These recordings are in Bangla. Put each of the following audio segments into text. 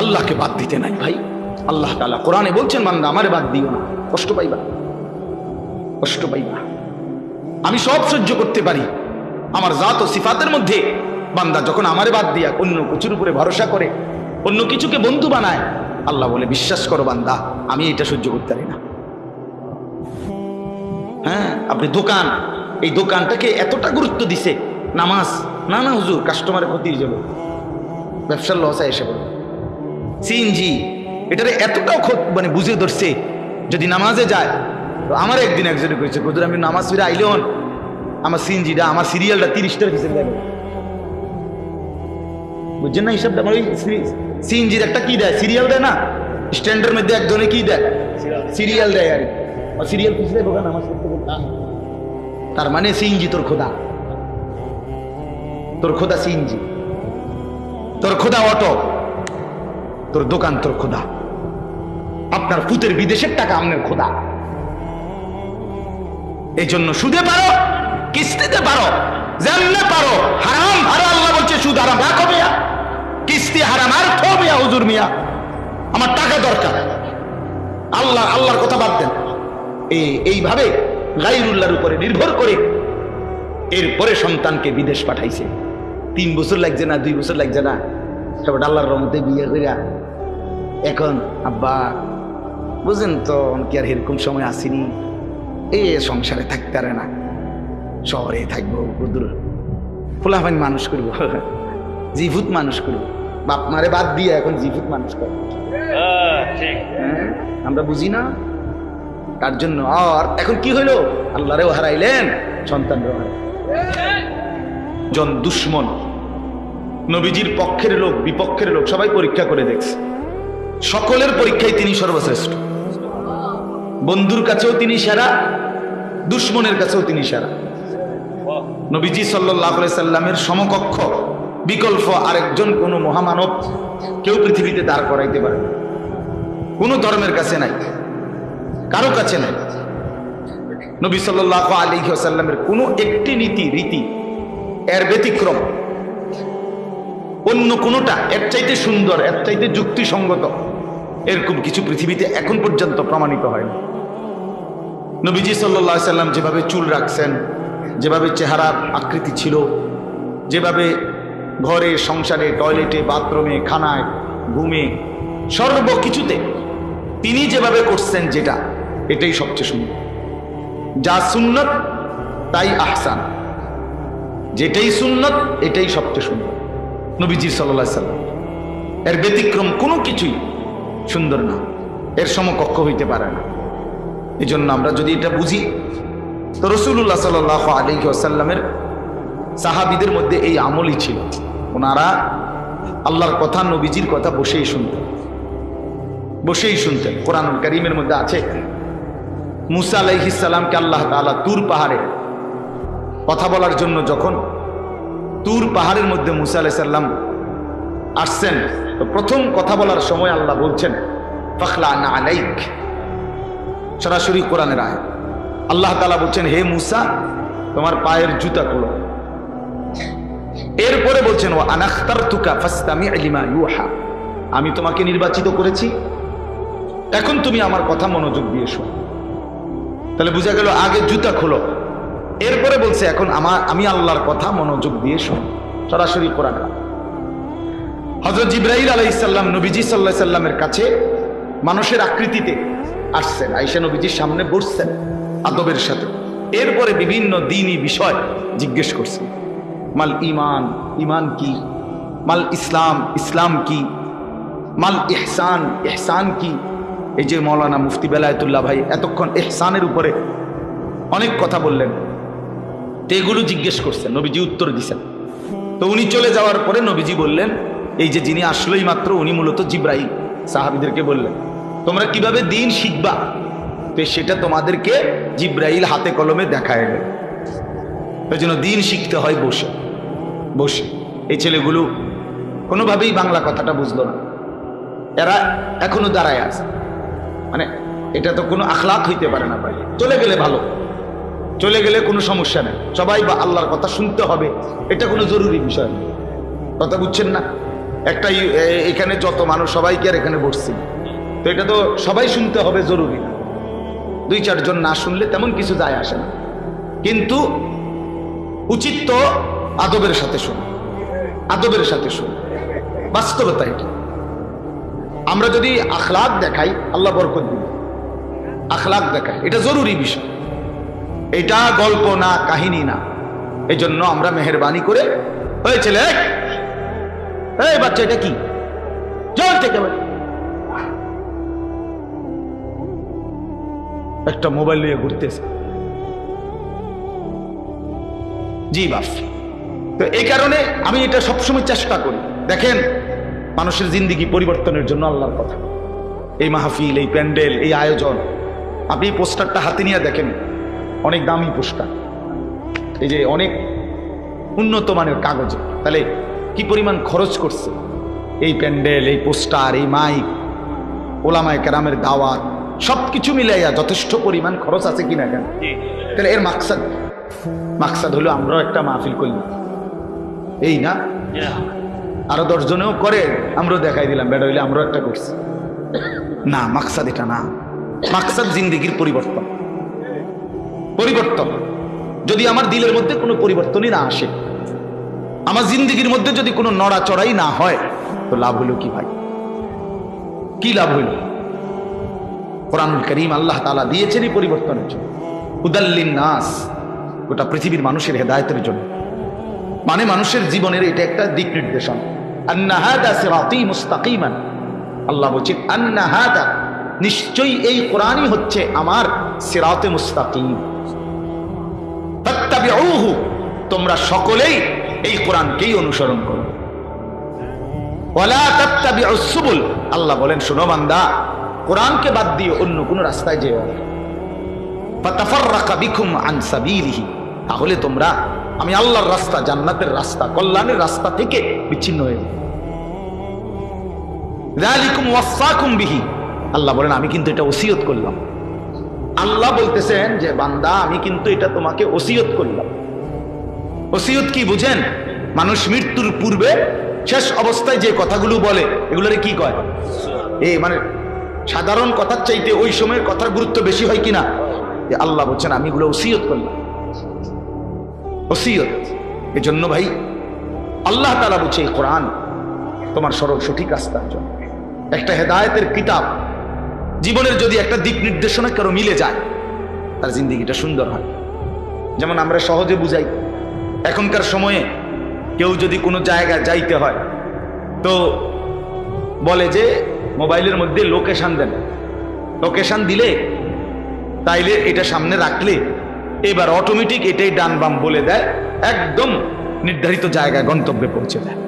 আল্লাহকে বাদ দিতে নাই ভাই। আল্লাহ তাআলা কোরআনে বলছেন, বান্দা আমারে বাদ দিও না, কষ্ট পাইবা, কষ্ট পাইবা। আমি সব সহ্য করতে পারি। আমার জাত ও সিফাতের মধ্যে বান্দা যখন আমারে বাদ দিয়া অন্য কিছুর উপরে ভরসা করে, অন্য কিছুকে বন্ধু বানায়, আল্লাহ বলে বিশ্বাস করো বান্দা, আমি এটা সহ্য করতে পারি না। হ্যাঁ, আপনি দোকান, এই দোকানটাকে এতটা গুরুত্ব দিছে, নামাজ না না হুজুর কাস্টমারের ক্ষতি হয়ে যাবে, ব্যবসার লস এসে পড়বে। সিএনজি এটারে এতটাও মানে বুঝে ধরছে, যদি নামাজে যায় তো আমার একদিন একজনে কইছে, হুজুর আমি নামাজ ফিরে আইলে হন আমার সিএনজিটা, আমার সিরিয়ালটা 30টার পিছনে যাবে। বুঝছেন না হিসাবটা? আমার ওই সিএনজির একটা কি দেয়, সিরিয়াল দেয় না, স্ট্যান্ডের মধ্যে একজনে কি দেয়, সিরিয়াল দেয়। আর সিরিয়াল পিছনে ঢোকা নামাজ পড়তে বলতে, তার মানে সিএনজি তোর খোদা, তোর খোদা সিএনজি, তোর খোদা অটো, তোর দোকান তোর খোদা, আপনার পুতের বিদেশের টাকা আপনার খোদা। এই জন্য সুদে পারো, কিস্তিতে পারো, জানলে পারো, হারাম হারাম। আল্লাহ বলছে সুদ হারাম, রাখো মিয়া, কিস্তি হারাম, আর থো মিয়া হুজুর মিয়া, আমার টাকা দরকার। আল্লাহর কথা বাদ দেন। এইভাবে গায়রুল্লাহর উপরে নির্ভর করে এরপরে সন্তানকে বিদেশ পাঠাইছে। 3 বছর লাগছে না, 2 বছর লাগছে না, তারপর আল্লাহর রহমতে বিয়ে করিয়া এখন আব্বা বুঝেন তো কি আর এরকম সময় আসেনি, এই সংসারে থাকতে পারে না, শহরে থাকবো, দূর ফুলাফানি মানুষ করবো, জিভূত মানুষ করবো, বাপ মারে বাদ দিয়ে এখন জিভূত মানুষ করবো। আমরা বুঝি না তার জন্য। আর এখন কি হইলো, আল্লাহরেও হারাইলেন, সন্তানরেও হারাইলেন। জন দুশ্মন, নবীজির পক্ষের লোক বিপক্ষের লোক সবাই পরীক্ষা করে দেখছে, সকলের পরীক্ষায় তিনি সর্বশ্রেষ্ঠ। বন্ধুর কাছেও তিনি সেরা, দুশ্মনের কাছেও তিনি সেরা। নবীজি সাল্লাল্লাহু আলাইহি সাল্লামের সমকক্ষ বিকল্প আরেকজন কোন মহামানব কেউ পৃথিবীতে দাঁড় করাইতে পারে না, কোন ধর্মের কাছে নাই, কারো কাছে নাই। নবী সাল্লাল্লাহু আলাইহি ওয়াসাল্লামের কোন একটি নীতি রীতি এর ব্যতিক্রম, অন্য কোনটা এর চাইতে সুন্দর, এর চাইতে যুক্তিসঙ্গত, এরকম কিছু পৃথিবীতে এখন পর্যন্ত প্রমাণিত হয়নি। নবীজি সাল্লাল্লাহু আলাইহি সাল্লাম যেভাবে চুল রাখছেন, যেভাবে চেহারার আকৃতি ছিল, যেভাবে ঘরে সংসারে টয়লেটে বাথরুমে খানায় ঘুমে সর্বকিছুতে তিনি যেভাবে করছেন, যেটা এটাই সবচেয়ে সুন্দর। যা সুন্নত তাই আহসান, যেটাই সুন্নত এটাই সবচেয়ে সুন্দর নবীজি সাল্লাল্লাহু আলাইহি সাল্লাম। এর ব্যতিক্রম কোনো কিছুই সুন্দর না, এর সমকক্ষ হইতে পারে না। এই জন্য আমরা যদি এটা বুঝি, তো রাসূলুল্লাহ সাল্লাল্লাহু আলাইহি ওয়াসাল্লামের সাহাবীদের মধ্যে এই আমলই ছিল, ওনারা আল্লাহর কথা, নবীজির কথা বসেই শুনতেন, বসেই শুনতেন। কোরআনুল কারীমের মধ্যে আছে, মুসা আলাইহিস সালামকে আল্লাহ তাআলা তুর পাহাড়ে কথা বলার জন্য যখন তুর পাহাড়ের মধ্যে মুসা আলাইহিস সালাম আসছেন, তো প্রথম কথা বলার সময় আল্লাহ বলছেন ফাখলা'না আলাইক, সরাসরি কোরআনের আয়াত। আল্লাহ তাআলা বলছেন, হে মুসা তোমার পায়ের জুতা খোলো। এরপরে বলছেন ওয়া আনাখতারতুকা ফাসতামি' লিমা ইউহা, আমি তোমাকে নির্বাচিত করেছি, এখন তুমি আমার কথা মনোযোগ দিয়ে শোনো। তাহলে বোঝা গেল আগে জুতা খোলো, এরপরে বলছে এখন আমি আল্লাহর কথা মনোযোগ দিয়ে শোনো, সরাসরি কোরআন। হযরত জিবরাইল আলাইহিস সালাম নবীজি সাল্লাল্লাহু আলাইহি সাল্লামের কাছে মানুষের আকৃতিতে আসছেন, আয়েশা নবীজির সামনে বসছেন আদবের সাথে। এরপরে বিভিন্ন দ্বীনি বিষয় জিজ্ঞেস করছেন, মাল ঈমান, ঈমান কি, মাল ইসলাম, ইসলাম কি, মাল ইহসান, ইহসান কি। এই যে মাওলানা মুফতি বেলায়েতুল্লাহ ভাই এতক্ষণ ইহসানের উপরে অনেক কথা বললেন, তো এগুলো জিজ্ঞেস করছেন, নবীজি উত্তর দিছেন। তো উনি চলে যাওয়ার পরে নবীজি বললেন, এই যে যিনি আসলোই মাত্র উনি মূলত জিবরাইল। সাহাবীদেরকে বললেন তোমরা কিভাবে দ্বীন শিখবা, তো সেটা তোমাদেরকে জিবরাইল হাতে কলমে দেখায় দেবে। ওই জন্য দ্বীন শিখতে হয় বসে বসে। এই ছেলেগুলো কোনোভাবেই বাংলা কথাটা বুঝলো না, এরা এখনো দাঁড়ায় আছে, মানে এটা তো কোনো আখলাক হইতে পারে না ভাই। চলে গেলে ভালো, চলে গেলে কোনো সমস্যা নেই, সবাই বা আল্লাহর কথা শুনতে হবে, এটা কোনো জরুরি বিষয় না। কথা বুঝছেন না? একটাই, এখানে যত মানুষ সবাইকে আর এখানে বসছি, তো এটা তো সবাই শুনতে হবে জরুরি না। 2-4 জন না শুনলে তেমন কিছু যায় আসে না, কিন্তু উচিত তো আদবের সাথে শুন, আদবের সাথে শুন। বাস্তবতা এটা। আমরা যদি আখলাক দেখাই, আল্লাহ বরকত দিবে। আখলাক দেখাই, এটা জরুরি বিষয়, এটা গল্প না, কাহিনী না। এই জন্য আমরা মেহেরবানি করে, ওই ছেলে, এই বাচ্চা, এটা কি জল থেকে একটা মোবাইল নিয়ে ঘুরতেছে, জি বাপ। তো এই কারণে আমি এটা সবসময় চেষ্টা করি। দেখেন, মানুষের জিন্দেগি পরিবর্তনের জন্য আল্লাহর কথা, এই মাহফিল, এই প্যান্ডেল, এই আয়োজন। আপনি এই পোস্টারটা হাতে নিয়ে দেখেন, অনেক দামি পোস্টার, এই যে অনেক উন্নত মানের কাগজে। তাহলে কি পরিমাণ খরচ করছে এই প্যান্ডেল, এই পোস্টার, এই মাইক, ওলামায়ে কেরামের দাওয়াত, সবকিছু মিলাইয়া যথেষ্ট পরিমাণ খরচ আছে কিনা কেন? তাহলে এর মাকসাদ হলো আমরাও একটা মাহফিল করি, এই না? আরো 10 জনেও করে, আমরাও দেখাই দিলাম, বেটা হইলে আমরাও একটা করছি না। মাকসাদ এটা না। মাকসাদ জিন্দেগির পরিবর্তন। পরিবর্তন যদি আমার দিলের মধ্যে কোনো পরিবর্তনই না আসে, আমার জিন্দেগির মধ্যে যদি কোনো নড়াচড়াই না হয়, তো লাভ হলো কি ভাই? কি লাভ হইল? কোরআনুল কারীম আল্লাহ তাআলা দিয়েছেন এই পরিবর্তনের জন্য, হুদাল্লিন নাস, গোটা পৃথিবীর মানুষের হেদায়েতের জন্য। মানে মানুষের জীবনের এটা একটা দিক নির্দেশন। আন্না হাদা সিরাতী মুস্তাকিমান, আল্লাহ বলছেন আন্না হাদা, নিশ্চয়ই এই কোরআনই হচ্ছে আমার সিরাতে মুস্তাকিম। ফাত্তাবিউহু, তোমরা সকলেই এই কোরআনকেই অনুসরণ করো। ওয়ালা তাত্তাবিউস সুবুল, আল্লাহ বলেন শোনো বান্দা, কোরআনকে বাদ দিয়ে অন্য কোন রাস্তায় যেও না। ফাতাফাররাকা বিকুম আন সাবিলিহি, তাহলে তোমরা আমি আল্লাহর রাস্তা, জান্নাতের রাস্তা, কল্যাণের রাস্তা থেকে বিচ্ছিন্ন হয়ে যাবে। যালিকুম ওয়াসাকুম বিহি, আল্লাহ বলেন আমি কিন্তু এটা ওসিয়ত করলাম। আল্লাহ বলতেছেন যে বান্দা, আমি কিন্তু এটা তোমাকে ওসিয়ত করলাম। ওসিয়ত কি বুঝেন? মানুষ মৃত্যুর পূর্বে শেষ অবস্থায় যে কথাগুলো বলে, এগুলোরে কি কয়? মানে সাধারণ কথার চাইতে ওই সময়ের কথার গুরুত্ব বেশি হয় কিনা? আল্লাহ বলছেন আমি এগুলো ওসিয়ত করলাম। ওসিয়ত, এজন্য ভাই আল্লাহ তাআলা বলছে এই কোরআন তোমার সরল সঠিক রাস্তার জন্য, একটা হেদায়েতের কিতাব। জীবনের যদি একটা দিক নির্দেশনা কারো মিলে যায়, তার জিন্দেগিটা সুন্দর হয়। যেমন আমরা সহজে বুঝাই, এখনকার সময়ে কেউ যদি কোনো জায়গায় যাইতে হয়, তো বলে যে মোবাইলের মধ্যে লোকেশন দেন, লোকেশন দিলে তাইলে এটা সামনে রাখলে এবার অটোমেটিক এটাই ডান বাম বলে দেয়, একদম নির্ধারিত জায়গায় গন্তব্যে পৌঁছে দেয়।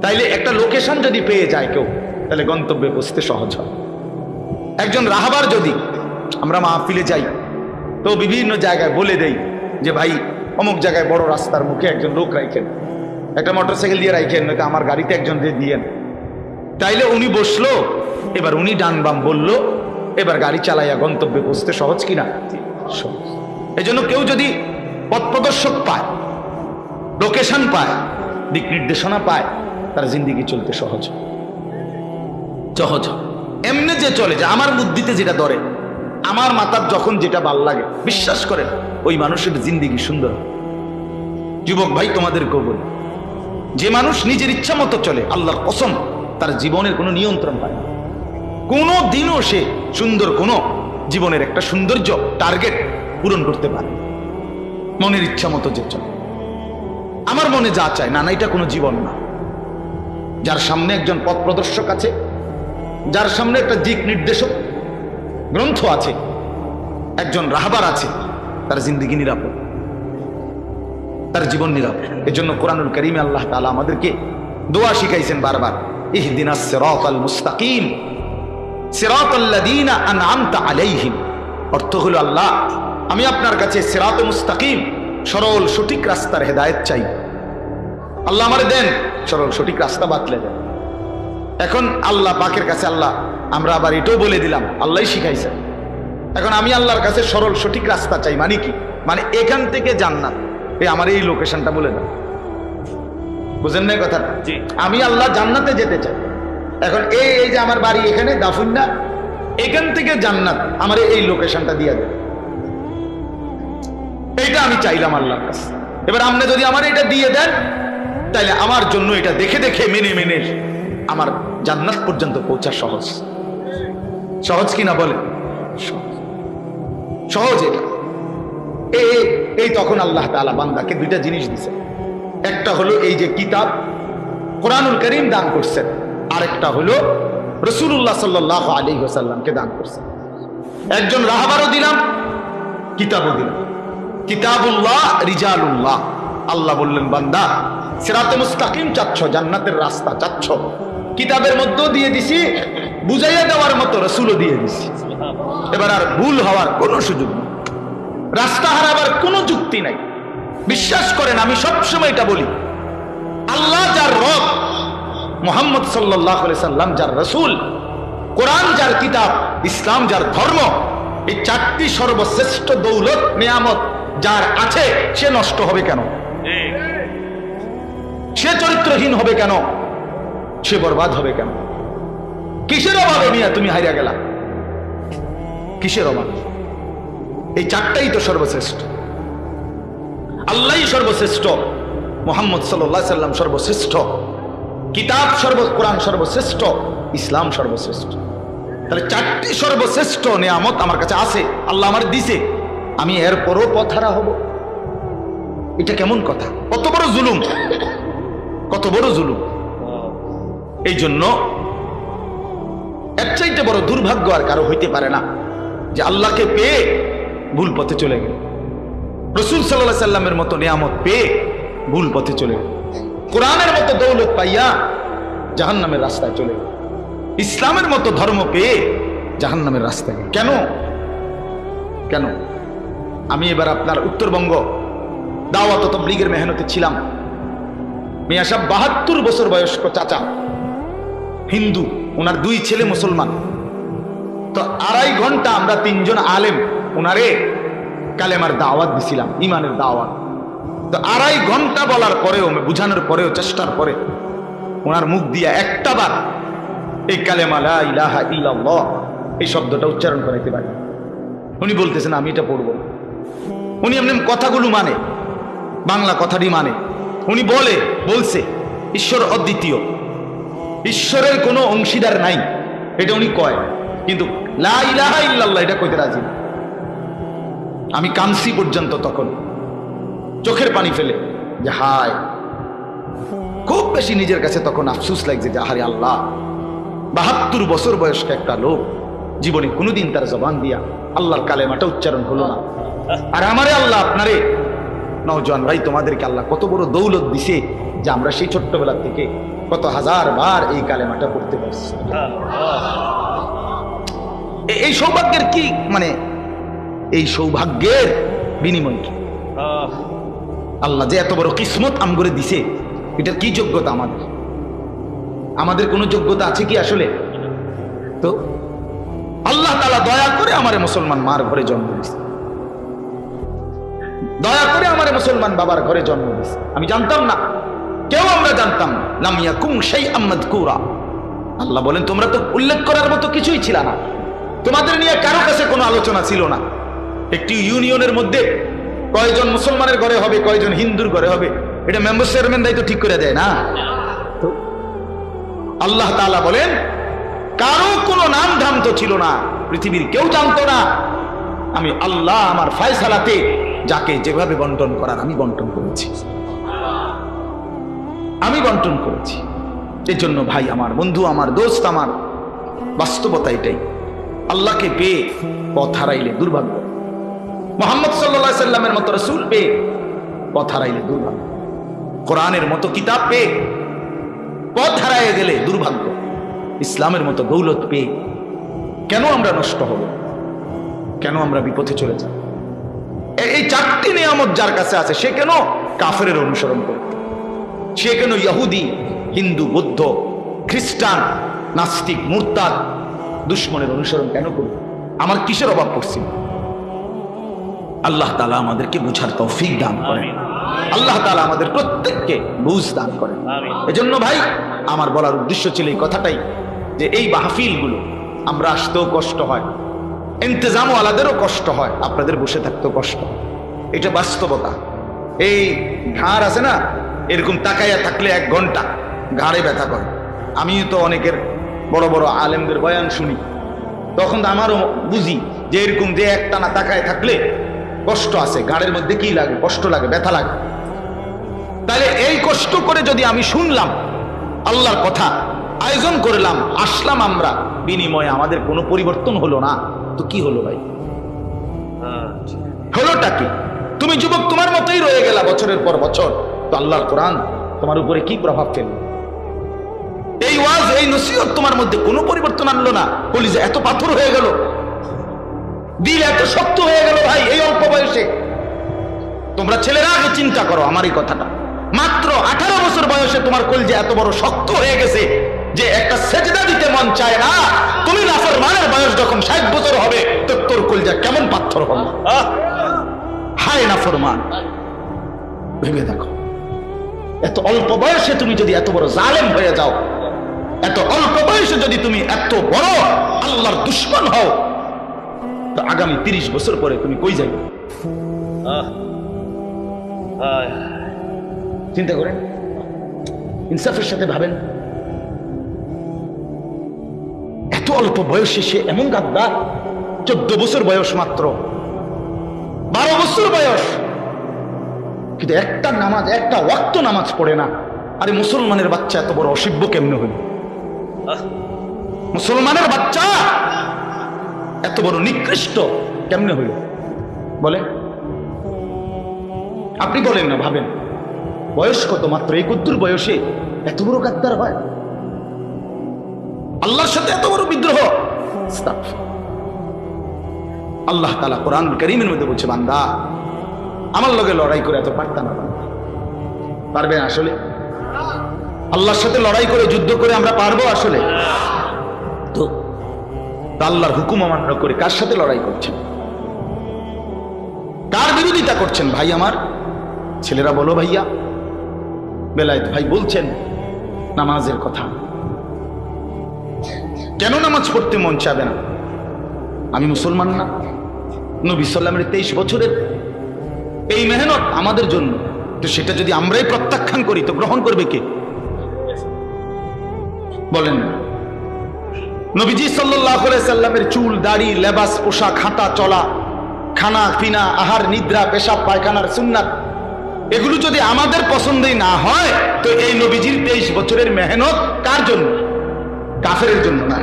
তাইলে একটা লোকেশন যদি পেয়ে যায় কেউ, তাহলে গন্তব্যে পৌঁছতে সহজ হয়। একজন রাহাবার যদি আমরা মাহফিলে যাই, তো বিভিন্ন জায়গায় বলে দেই যে ভাই অমুক জায়গায় বড় রাস্তার মুখে একজন লোক রাখেন, একটা মোটরসাইকেল দিয়ে রাখেন, নয়তো আমার গাড়িতে একজন দিয়ে দিয়েন। তাইলে উনি বসলো, এবার উনি ডান বাম বললো, এবার গাড়ি চালাইয়া গন্তব্যে পৌঁছতে সহজ কিনা? সহজ। এই জন্য কেউ যদি পথ প্রদর্শক পায়, লোকেশন পায়, দিক নির্দেশনা পায়, তার জিন্দেগি চলতে সহজ সহজ। এমনি যে চলে যে আমার বুদ্ধিতে যেটা ধরে, আমার মাথার যখন যেটা ভাল লাগে, বিশ্বাস করেন ওই মানুষের জিন্দেগি সুন্দর। যুবক ভাই তোমাদেরকেও বলি, যে মানুষ নিজের ইচ্ছা মতো চলে, আল্লাহর কসম তার জীবনের কোনো নিয়ন্ত্রণ পায় না। কোনো দিনও সে সুন্দর কোনো জীবনের একটা সৌন্দর্য টার্গেট পূরণ করতে পারে। মনের ইচ্ছা মতো যে চলে, আমার মনে যা চায়, না না, এটা কোনো জীবন না। যার সামনে একজন পথ প্রদর্শক আছে, যার সামনে একটা দিক নির্দেশক গ্রন্থ আছে, একজন রাহবার আছে, তার জিন্দেগি নিরাপদ, তার জীবন নিরাপদ। এজন্য কোরআনুল কারীমে আল্লাহ তাআলা আমাদেরকে দোয়া শিখাইছেন বারবার, ইহদিনাস সিরাতাল মুস্তাকিম সিরাতাল্লাযীনা আনআমতা আলাইহিম। অর্থ হলো আল্লাহ, আমি আপনার কাছে সিরাতে মুস্তাকিম, সরল সঠিক রাস্তার হেদায়েত চাই। আল্লাহ আমারে দেন সরল সঠিক রাস্তা, বাতলে দেন। এখন আল্লাহ পাকের কাছে আল্লাহ, আমরা আবার এটাও বলে দিলাম, আল্লাহই শিখাইছে। এখন আমি আল্লাহর কাছে সরল সঠিক রাস্তা চাই, মানে কি? মানে এখান থেকে জান্নাত, আমার এই লোকেশনটা বলে দাও। বুঝেন না কথা? জি। আমি আল্লাহ জান্নাতে যেতে চাই। এখন এই যে আমার বাড়ি এখানে দাফুন্না, এখান থেকে জান্নাত আমার এই লোকেশনটা দিয়ে দেন, এইটা আমি চাইলাম আল্লাহর কাছে। এবার আপনি যদি আমার এটা দিয়ে দেন, তাইলে আমার জন্য এটা দেখে দেখে মেনে মেনে আমার জান্নাত পর্যন্ত পৌঁছা সহজ। সহজ কিনা বলে? সহজ এটা। এই তখন আল্লাহ তাআলা বান্দাকে দুইটা জিনিস দিছে। একটা হলো এই যে কিতাব কোরআনুল কারীম দান করছেন, আরেকটা হলো রাসূলুল্লাহ সাল্লাল্লাহু আলাইহি ওয়াসাল্লামকে দান করছেন। একজন রাহবারও দিলাম, কিতাবও দিলাম। কিতাবুল্লাহ রিজালুল্লাহ। আল্লাহ বললেন, বান্দা সিরাতে মুস্তাকিম চাচ্ছ, জান্নাতের রাস্তা চাচ্ছ, কিতাবের মধ্যেও দিয়ে দিছি, বুঝাইয়া দেওয়ার মতো রাসূলও দিয়ে দিছি। এবার আর ভুল হওয়ার কোনো সুযোগ নেই, রাস্তা হারাবার কোনো যুক্তি নাই। বিশ্বাস করেন, আমি সবসময় এটা বলি, আল্লাহ যার রব, মুহাম্মদ সাল্লাল্লাহু আলাইহি সাল্লাম যার রাসূল, কোরআন যার কিতাব, ইসলাম যার ধর্ম, এই চারটি সর্বশ্রেষ্ঠ দৌলত নিয়ামত যার আছে, সে নষ্ট হবে কেন? সে চরিত্রহীন হবে কেন? সে বরবাদ হবে কেন? কিসের অভাবে মিয়া তুমি হারিয়ে গেলা? কিসের অভাব? এই চারটাই তো সর্বশ্রেষ্ঠ। আল্লাহই সর্বশ্রেষ্ঠ, মুহাম্মদ সাল্লাল্লাহু আলাইহি সাল্লাম সর্বশ্রেষ্ঠ, কিতাব কোরআন সর্বশ্রেষ্ঠ, ইসলাম সর্বশ্রেষ্ঠ। তাহলে চারটি সর্বশ্রেষ্ঠ নিয়ামত আমার কাছে আছে, আল্লাহ আমার দিছে, আমি এরপরও পথহারা হব? এটা কেমন কথা? কত বড় জুলুম, কত বড় জুলুম! এই জন্য এর চাইতে বড় দুর্ভাগ্য আর কারো হইতে পারে না যে আল্লাহকে পেয়ে ভুল পথে চলে গেল, রাসূল সাল্লাল্লাহু আলাইহি সাল্লামের মতো নিয়ামত পেয়ে ভুল পথে চলে গেল, কোরআনের মতো দৌলত পাইয়া জাহান্নামের রাস্তায় চলে গেল, ইসলামের মতো ধর্ম পেয়ে জাহান্নামের রাস্তায় গেল। কেন? কেন? আমি এবার আপনার উত্তরবঙ্গ দাওয়াত ও তাবলীগের মেহনতে ছিলাম। মিয়া সাহেব ৭২ বছর বয়স্ক চাচা, হিন্দু, ওনার 2 ছেলে মুসলমান। তো 2.5 ঘন্টা আমরা 3 জন আলেম ওনারে কালেমার দাওয়াত দিছিলাম, ইমানের দাওয়াত। তো 2.5 ঘন্টা বলার পরেও, বুঝানোর পরেও, চেষ্টার পরে ওনার মুখ দিয়া একটা বার এই কালেমা লা ইলাহা ইল্লাল্লাহ এই শব্দটা উচ্চারণ করাইতে পারি। উনি বলতেছেন আমি এটা পড়ব। উনি এমনি কথাগুলো মানে, বাংলা কথাটি মানে। উনি বলছে ঈশ্বর অদ্বিতীয়, ঈশ্বরের কোনো অংশীদার নাই, এটা উনি কয়, কিন্তু লা ইলাহা ইল্লাল্লাহ এটা কইতে রাজি না। আমি কানসি পর্যন্ত তখন, চোখের পানি ফেলে, যে হায়, খুব বেশি নিজের কাছে তখন আফসোস লাগছে যে আহারে আল্লাহ, ৭২ বছর বয়স্ক একটা লোক, জীবনে কোনোদিন তার জবান দিয়া আল্লাহর কালেমাটা উচ্চারণ হলো না। আর আমারে আল্লাহ, আপনারে নওজোয়ান ভাই, তোমাদেরকে আল্লাহ কত বড় দৌলত দিছে যে আমরা সেই ছোট্টবেলা থেকে কত হাজার বার এই কালেমাটা পড়তে পারছি। এই সৌভাগ্যের কি মানে, এই সৌভাগ্যের বিনিময় কি? আল্লাহ যে এত বড় কিসমত আমগরে দিছে, এটার কি যোগ্যতা আমাদের? আমাদের কোনো যোগ্যতা আছে কি আসলে? তো আল্লাহ তাআলা দয়া করে আমারে মুসলমান মার ঘরে জন্ম দিয়েছে, দয়া করে আমারে মুসলমান বাবার ঘরে জন্ম দিয়েছে। আমি জানতাম না, কেউ আমরা জানতাম না। লাম ইয়াকুম শাইআম মাযকুরা। আল্লাহ বলেন, তোমরা তো উল্লেখ করার মতো কিছুই ছিল না, তোমাদের নিয়ে কারো কাছে কোনো আলোচনা ছিল না। একটি ইউনিয়নের মধ্যে কয়জন মুসলমানের ঘরে হবে, কয়জন হিন্দুর ঘরে হবে, এটা মেম্বার চেয়ারম্যান দায়িত্ব ঠিক করে দেয় না। তো আল্লাহ তাআলা বলেন, কারো কোনো নাম ধাম তো ছিল না, পৃথিবীর কেউ জানতো না। আমি আল্লাহ আমার ফয়সালাতে যাকে যেভাবে বন্টন করার আমি বন্টন করেছি, আমি বন্টন করেছি। এই জন্য ভাই আমার, বন্ধু আমার, দোস্ত আমার, বাস্তবতা এটাই, আল্লাহকে পেয়ে পথ হারাইলে দুর্ভাগ্য, মুহাম্মদ সাল্লাল্লাহু আলাইহি সাল্লামের মতো রাসূল পেয়ে পথ হারাইলে দুর্ভাগ্য, কোরআনের মতো কিতাব পেয়ে পথ হারাইয়ে গেলে দুর্ভাগ্য, ইসলামের মতো দৌলত পেয়ে কেন আমরা নষ্ট হব? কেন আমরা বিপথে চলে যাব? এই 4টি নিয়ামত যার কাছে আছে, সে কেন কাফেরের অনুসরণ করবে? সে কেন ইহুদি, হিন্দু, বৌদ্ধ, খ্রিস্টান, নাস্তিক, মুরতাদ, দুশমনের অনুসরণ কেন করবে? আমার কিসের অভাব পড়ছে? আল্লাহ তাআলা আমাদেরকে বুঝার তৌফিক দান করেন। আল্লাহ তাআলা আমাদের প্রত্যেককে বুঝ দান করেন। এজন্য ভাই আমার বলার উদ্দেশ্য ছিল এই কথাটাই, যে এই মাহফিলগুলো আমরা আসতেও কষ্ট হয়, ইন্তজামও আলাদেরও কষ্ট হয়, আপনাদের বসে থাকতেও কষ্ট হয়, এটা বাস্তবতা। এই ঘাড় আছে না, এরকম তাকাইয়া থাকলে 1 ঘন্টা ঘাড়ে ব্যথা করে। আমিও তো অনেকের বড় বড় আলেমদের বয়ান শুনি, তখন তো আমারও বুঝি যে এরকম যে একটানা তাকায় থাকলে কষ্ট আছে, ঘাড়ের মধ্যে কি লাগে, কষ্ট লাগে, ব্যথা লাগে। তাহলে এই কষ্ট করে যদি আমি শুনলাম আল্লাহর কথা, আয়োজন করলাম, আসলাম আমরা, বিনিময়ে আমাদের কোনো পরিবর্তন হলো না, তো কি হলো ভাই? হলোটা কি? তুমি যুবক তোমার মতোই রয়ে গেলা বছরের পর বছর, তো আল্লাহর কোরআন তোমার উপরে কি প্রভাব ফেললো? এই ওয়াজ, এই নসিহত তোমার মধ্যে কোনো পরিবর্তন আনলো না। কলিজা এত পাথর হয়ে গেল, দিল এত শক্ত হয়ে গেল ভাই এই অল্প বয়সে। তোমরা ছেলেরা আগে চিন্তা করো আমার এই কথাটা, মাত্র 18 বছর বয়সে তোমার কলিজা এত বড় শক্ত হয়ে গেছে যে একটা সেজদা দিতে মন চায় না। তুমি নাফরমানের বয়স যখন 60 বছর হবে, তো তোর কলিজা কেমন পাথর হবে? হায় নাফরমান, ভেবে দেখো, এত অল্প বয়সে তুমি যদি এত বড় জালেম হয়ে যাও, এত অল্প বয়সে যদি তুমি এত বড় আল্লাহর দুশমন হও, তো আগামী 30 বছর পরে তুমি কই যাবে? চিন্তা করেন, ইনসাফের সাথে ভাবেন। এত অল্প বয়সে সে এমন গাদ্দার, 14 বছর বয়স, মাত্র 12 বছর বয়স, কিন্তু একটা নামাজ, একটা ওয়াক্ত নামাজ পড়ে না। আরে মুসলমানের বাচ্চা এত বড় অসভ্য কেমনে হইল? মুসলমানের বাচ্চা এত বড় নিকৃষ্ট কেমনে হইল বলে? আপনি বলেন না, ভাবেন, বয়স কত, মাত্র এই কুদ্দুর বয়সে এত বড় গাদ্দার হয়, আল্লাহর সাথে এত বড় বিদ্রোহ। আল্লাহ তাআলা কোরআনুল কারীমের মধ্যে বলছে, বান্দা আমার লগে লড়াই করে এত পারতা না। পারবে আসলে? আল্লাহর সাথে লড়াই করে, যুদ্ধ করে আমরা পারবো আসলে? তো আল্লাহর হুকুম অমান্য করে কার সাথে লড়াই করছেন? কার বিরোধিতা করছেন ভাই? আমার ছেলেরা বলো ভাইয়া। বেলায়েত ভাই বলছেন নামাজের কথা, কেন নামাজ পড়তে মন চাবে না? আমি মুসলমান না? নবী সাল্লামের 23 বছরের এই মেহনত আমাদের জন্য, তো সেটা যদি আমরাই প্রত্যাখ্যান করি তো গ্রহণ করবে কে? বলেন না। নবীজি সাল্লাল্লাহু আলাইহি সাল্লামের চুল, দাড়ি, লেবাস, পোশাক, হাঁটা চলা, খানা পিনা, আহার নিদ্রা, পেশাব পায়খানার সুন্নাত, এগুলো যদি আমাদের পছন্দই না হয়, তো এই নবীজির 23 বছরের মেহনত কার জন্য? কাফেরের জন্য না,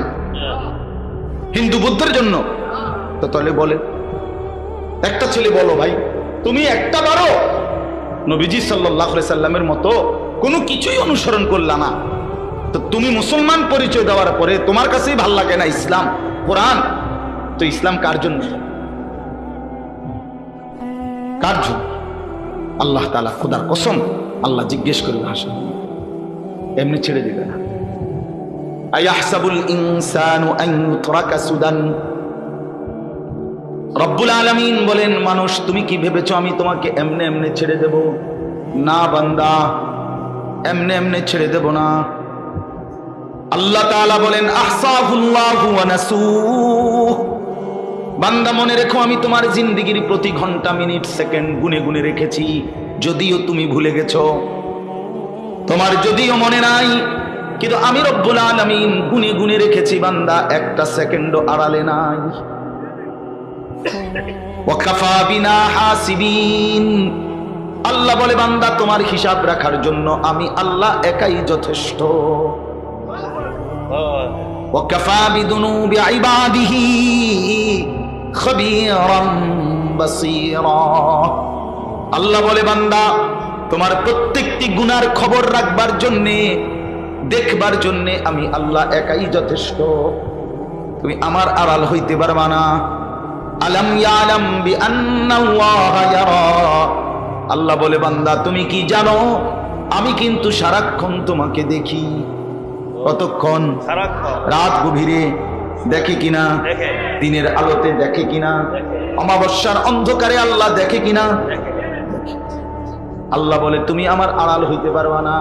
হিন্দু বুদ্ধের জন্য। তো তাহলে বলে, একটা ছেলে বলো ভাই, তুমি একটা বারো নবীজি সাল্লাল্লাহু আলাইহি সাল্লামের মতো কোনো কিছুই অনুসরণ করলা না, তো তুমি মুসলমান পরিচয় দেওয়ার পরে তোমার কাছেই ভাল লাগে না ইসলাম, কোরআন, তো ইসলাম কার জন্য? কার জন্য? আল্লাহ তাআলা, খোদার কসম, আল্লাহ জিজ্ঞেস করবে হাসা, এমনি ছেড়ে দিবে না। আয়াহসাবুল ইনসানু আন ইউতরাকা সুদান। রব্বুল আলামিন বলেন, মানুষ তুমি কি ভেবেছো আমি তোমাকে এমনে এমনে ছেড়ে দেব? না বান্দা, এমনে এমনে ছেড়ে দেব না। আল্লাহ তাআলা বলেন, আহসাহুল্লাহু ওয়া নাসূহ। বান্দা মনে রেখো, আমি তোমার জিন্দেগির প্রতি ঘন্টা, মিনিট, সেকেন্ড গুনে গুনে রেখেছি, যদিও তুমি ভুলে গেছো, তোমার যদিও মনে নাই, কিন্তু আমি রব্বুল আলামিন গুনে গুনে রেখেছি বান্দা, একটা সেকেন্ডও আড়ালে নাই। ওয়াকাফা বিনা হাসিবিন। আল্লাহ বলে, বান্দা তোমার হিসাব রাখার জন্য আমি আল্লাহ একাই যথেষ্ট। ওয়াকাফা বিদুনুবি ইবাদিহি খবীরাম বাসীরা। আল্লাহ বলে, বান্দা তোমার প্রত্যেকটি গুনার খবর রাখবার জন্যে, দেখবার জন্যে আমি আল্লাহ একাই যথেষ্ট, তুমি আমার আড়াল হইতে পারবা না। আলাম ইয়ালাম বিআন্নাল্লাহা ইয়ারা। আল্লাহ বলে, বান্দা তুমি কি জানো আমি কিন্তু সারাক্ষণ তোমাকে দেখি। কতক্ষণ? রাত গভীরে দেখে কিনা, দিনের আলোতে দেখে কিনা, অমাবস্যার অন্ধকারে আল্লাহ দেখে কিনা। আল্লাহ বলে তুমি আমার আড়াল হইতে পারবা না,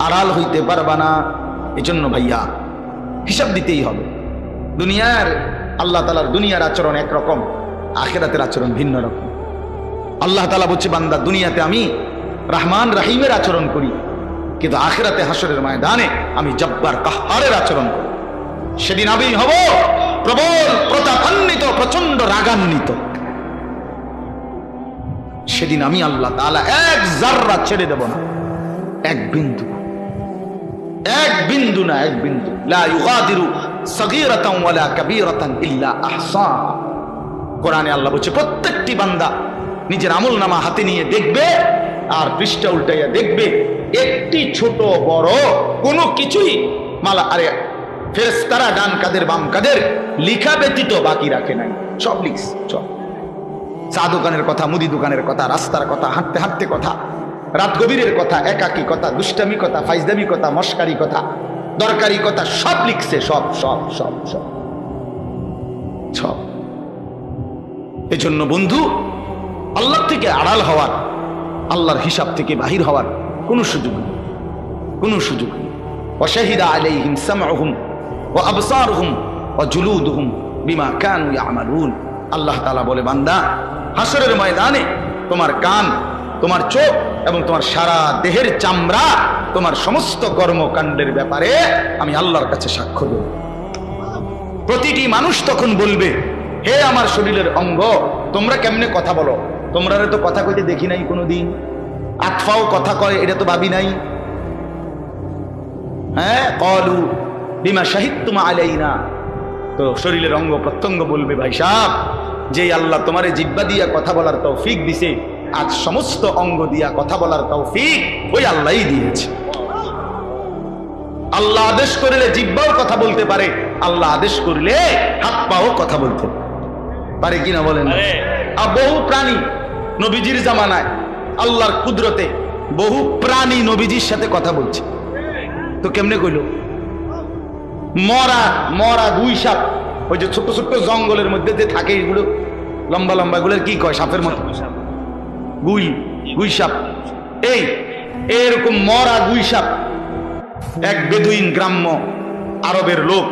আড়াল হইতে পারবা না। এজন্য ভাইয়া হিসাব দিতেই হবে। দুনিয়ার আল্লাহ তাআলার দুনিয়ার আচরণ একরকম, আখিরাতের আচরণ ভিন্ন রকম। আল্লাহ তাআলা বলছে বান্দা দুনিয়াতে আমি রহমান রহিমের আচরণ করি, কিন্তু আখিরাতে হাসরের ময়দানে আমি জব্বার কাহ্হারের আচরণ করি। সেদিন আমি হব প্রবল প্রতাপান্বিত, প্রচন্ড রাগান্বিত। সেদিন আমি আল্লাহ তাআলা এক জাররা ছেড়ে দেব না, এক বিন্দু, এক বিন্দু না, এক বিন্দু। লা ইউগাদিরু সগীরাতান ওয়ালা কাবীরাতান ইল্লা আহসাহা। কোরআনে আল্লাহ বলছে প্রত্যেকটি বান্দা নিজের আমলনামা হাতে নিয়ে দেখবে, আর পৃষ্ঠা উল্টাইয়া দেখবে একটি ছোট বড় কোনো কিছুই মালা আরে ফেরেশতারা ডান কাদের বাম কাদের লিখা ব্যতীত বাকি রাখে নাই, সব লিখছে। সব চা দোকানের কথা, মুদি দোকানের কথা, রাস্তার কথা, হাঁটতে হাঁটতে কথা, রাত গভীরের কথা, একাকী কথা, দুষ্টামি কথা, ফাইজদামি কথা, মস্কারি কথা, দরকারি কথা, সব লিখছে। সব সব সব সব সব। এজন্য বন্ধু আল্লাহ থেকে আড়াল হওয়ার, আল্লাহর হিসাব থেকে বাহির হওয়ার কোনো সুযোগ নেই, কোনো সুযোগ নেই। ওয়াশাহিদা আলাইহিম সামউহুম ওয়া আবসারুহুম ওয়া জুলুদুহুম বিমা কানু ইয়ামালুন। আল্লাহ তাআলা বলে বান্দা হাসরের ময়দানে তোমার কান, তোমার চোখ এবং তোমার সারা দেহের চামড়া তোমার সমস্ত কর্মকাণ্ডের ব্যাপারে আমি আল্লাহর কাছে সাক্ষ্য দেব। প্রতিটি মানুষ তখন বলবে হে আমার শরীরের অঙ্গ, তোমরা কেমনে কথা বলো? তোমরা তো কথা কইতে দেখি নাই কোনোদিন, আতফাও কথা কয় এটা তো ভাবি নাই। হ্যাঁ, ক্বালু বিমা শাহিদতুম আলাইনা। তো শরীরের অঙ্গ প্রত্যঙ্গ বলবে ভাই সাহেব, যে আল্লাহ তোমারে জিহ্বা দিয়া কথা বলার তৌফিক দিছে, আজ সমস্ত অঙ্গ দিয়া কথা বলার তৌফিক ওই আল্লাহই দিয়েছে। আল্লাহ আদেশ করিলে জিহ্বাও কথা বলতে পারে, আল্লাহ আদেশ করিলে হাত পাও কথা বলতে পারে কিনা বলেন? আর বহু প্রাণী নবীজির জামানায় আল্লাহর কুদরতে বহু প্রাণী নবীজির সাথে কথা বলছে। তো কেমনে কইল? মরা মরা গুই সাপ, ওই যে ছোট ছোট জঙ্গলের মধ্যে যে থাকে এগুলো লম্বা লম্বা, এগুলোর কি কয়? সাপের মতো গুই, গুই সাপ। এই এরকম মরা গুই সাপ এক বেদুইন গ্রাম্য আরবের লোক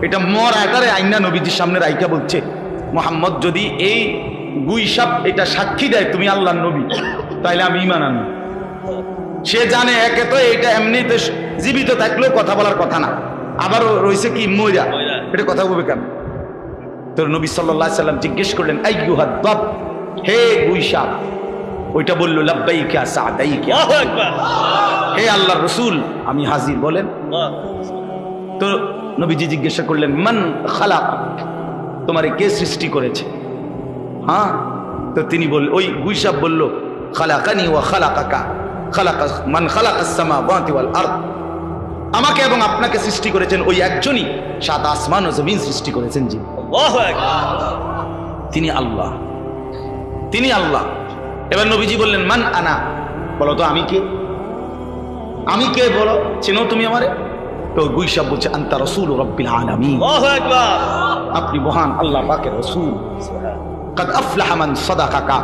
এটা মরা এটারে আইনা নবীজির সামনে রাইকা বলছে, মুহাম্মদ যদি এই গুই সাপ এটা সাক্ষী দেয় তুমি আল্লাহর নবী, তাইলে আমি ঈমান আনব। সে জানে একে তো এটা এমনিতে জীবিত থাকলেও কথা বলার কথা না, আবারও রয়েছে কি ময়রা, এটা কথা বলবে কেন? তো নবী সাল্লাল্লাহু আলাইহি সাল্লাম জিজ্ঞেস করলেন আইয়ুহাদ দাব, হে গুই সাপ। ওইটা বলল লাব্বাইকা সাদাইকা, আল্লাহু আকবার, হে আল্লাহর রাসূল আমি হাজির, বলেন। তো নবীজি জিজ্ঞাসা করলেন মান খালাক, তোমারে কে সৃষ্টি করেছে? হ্যাঁ, তো তিনি বললেন, ওই গুই সাপ বলল খালাকানি ওয়া খালাকাকা, খালাকা মান খালাকাস সামাওয়াতি ওয়াল আরদ, আমাকে এবং আপনাকে সৃষ্টি করেছেন ওই একজনই, সাত আসমান ও জমিন সৃষ্টি করেছেন। জি, আল্লাহু আকবার, তিনি আল্লাহ, তিনি আল্লাহ। এবার নবীজি বললেন মান আনা, বলো তো আমি কে, আমি কে বলো, চেনো তুমি আমারে? তো গুই সাপ বলছে আনতা রাসূল রাব্বিল আলামিন, আল্লাহু আকবার, আপনি মহান আল্লাহ পাকের রাসূল। কাদ আফলাহা মান সাদাকাকা,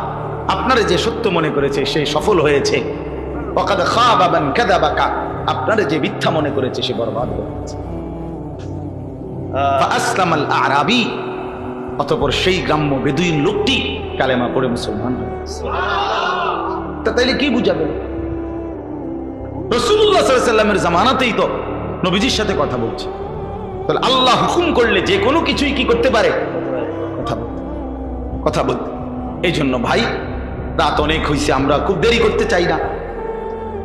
আপনারে যে সত্য মনে করেছে সে সফল হয়েছে। ওয়া কাদ খাবা মান কাযাবাকা, আপনারে যে মিথ্যা মনে করেছে সে বরবাদ হয়েছে। ফাআসলামাল আরাবী, অতঃপর সেই গ্রাম্য বেদুইন লোকটি কালেমা পড়ে মুসলমান হয়েছে। তা তাইলে কি বুঝাবে? রাসূলুল্লাহ সাল্লাল্লাহু আলাইহি ওয়াসাল্লামের জামানাতেই তো নবীজির সাথে কথা বলছে, তাহলে আল্লাহ হুকুম করলে যে কোনো কিছুই কি করতে পারে? কথা বলতে। এই জন্য ভাই রাত অনেক হয়েছে, আমরা খুব দেরি করতে চাই না।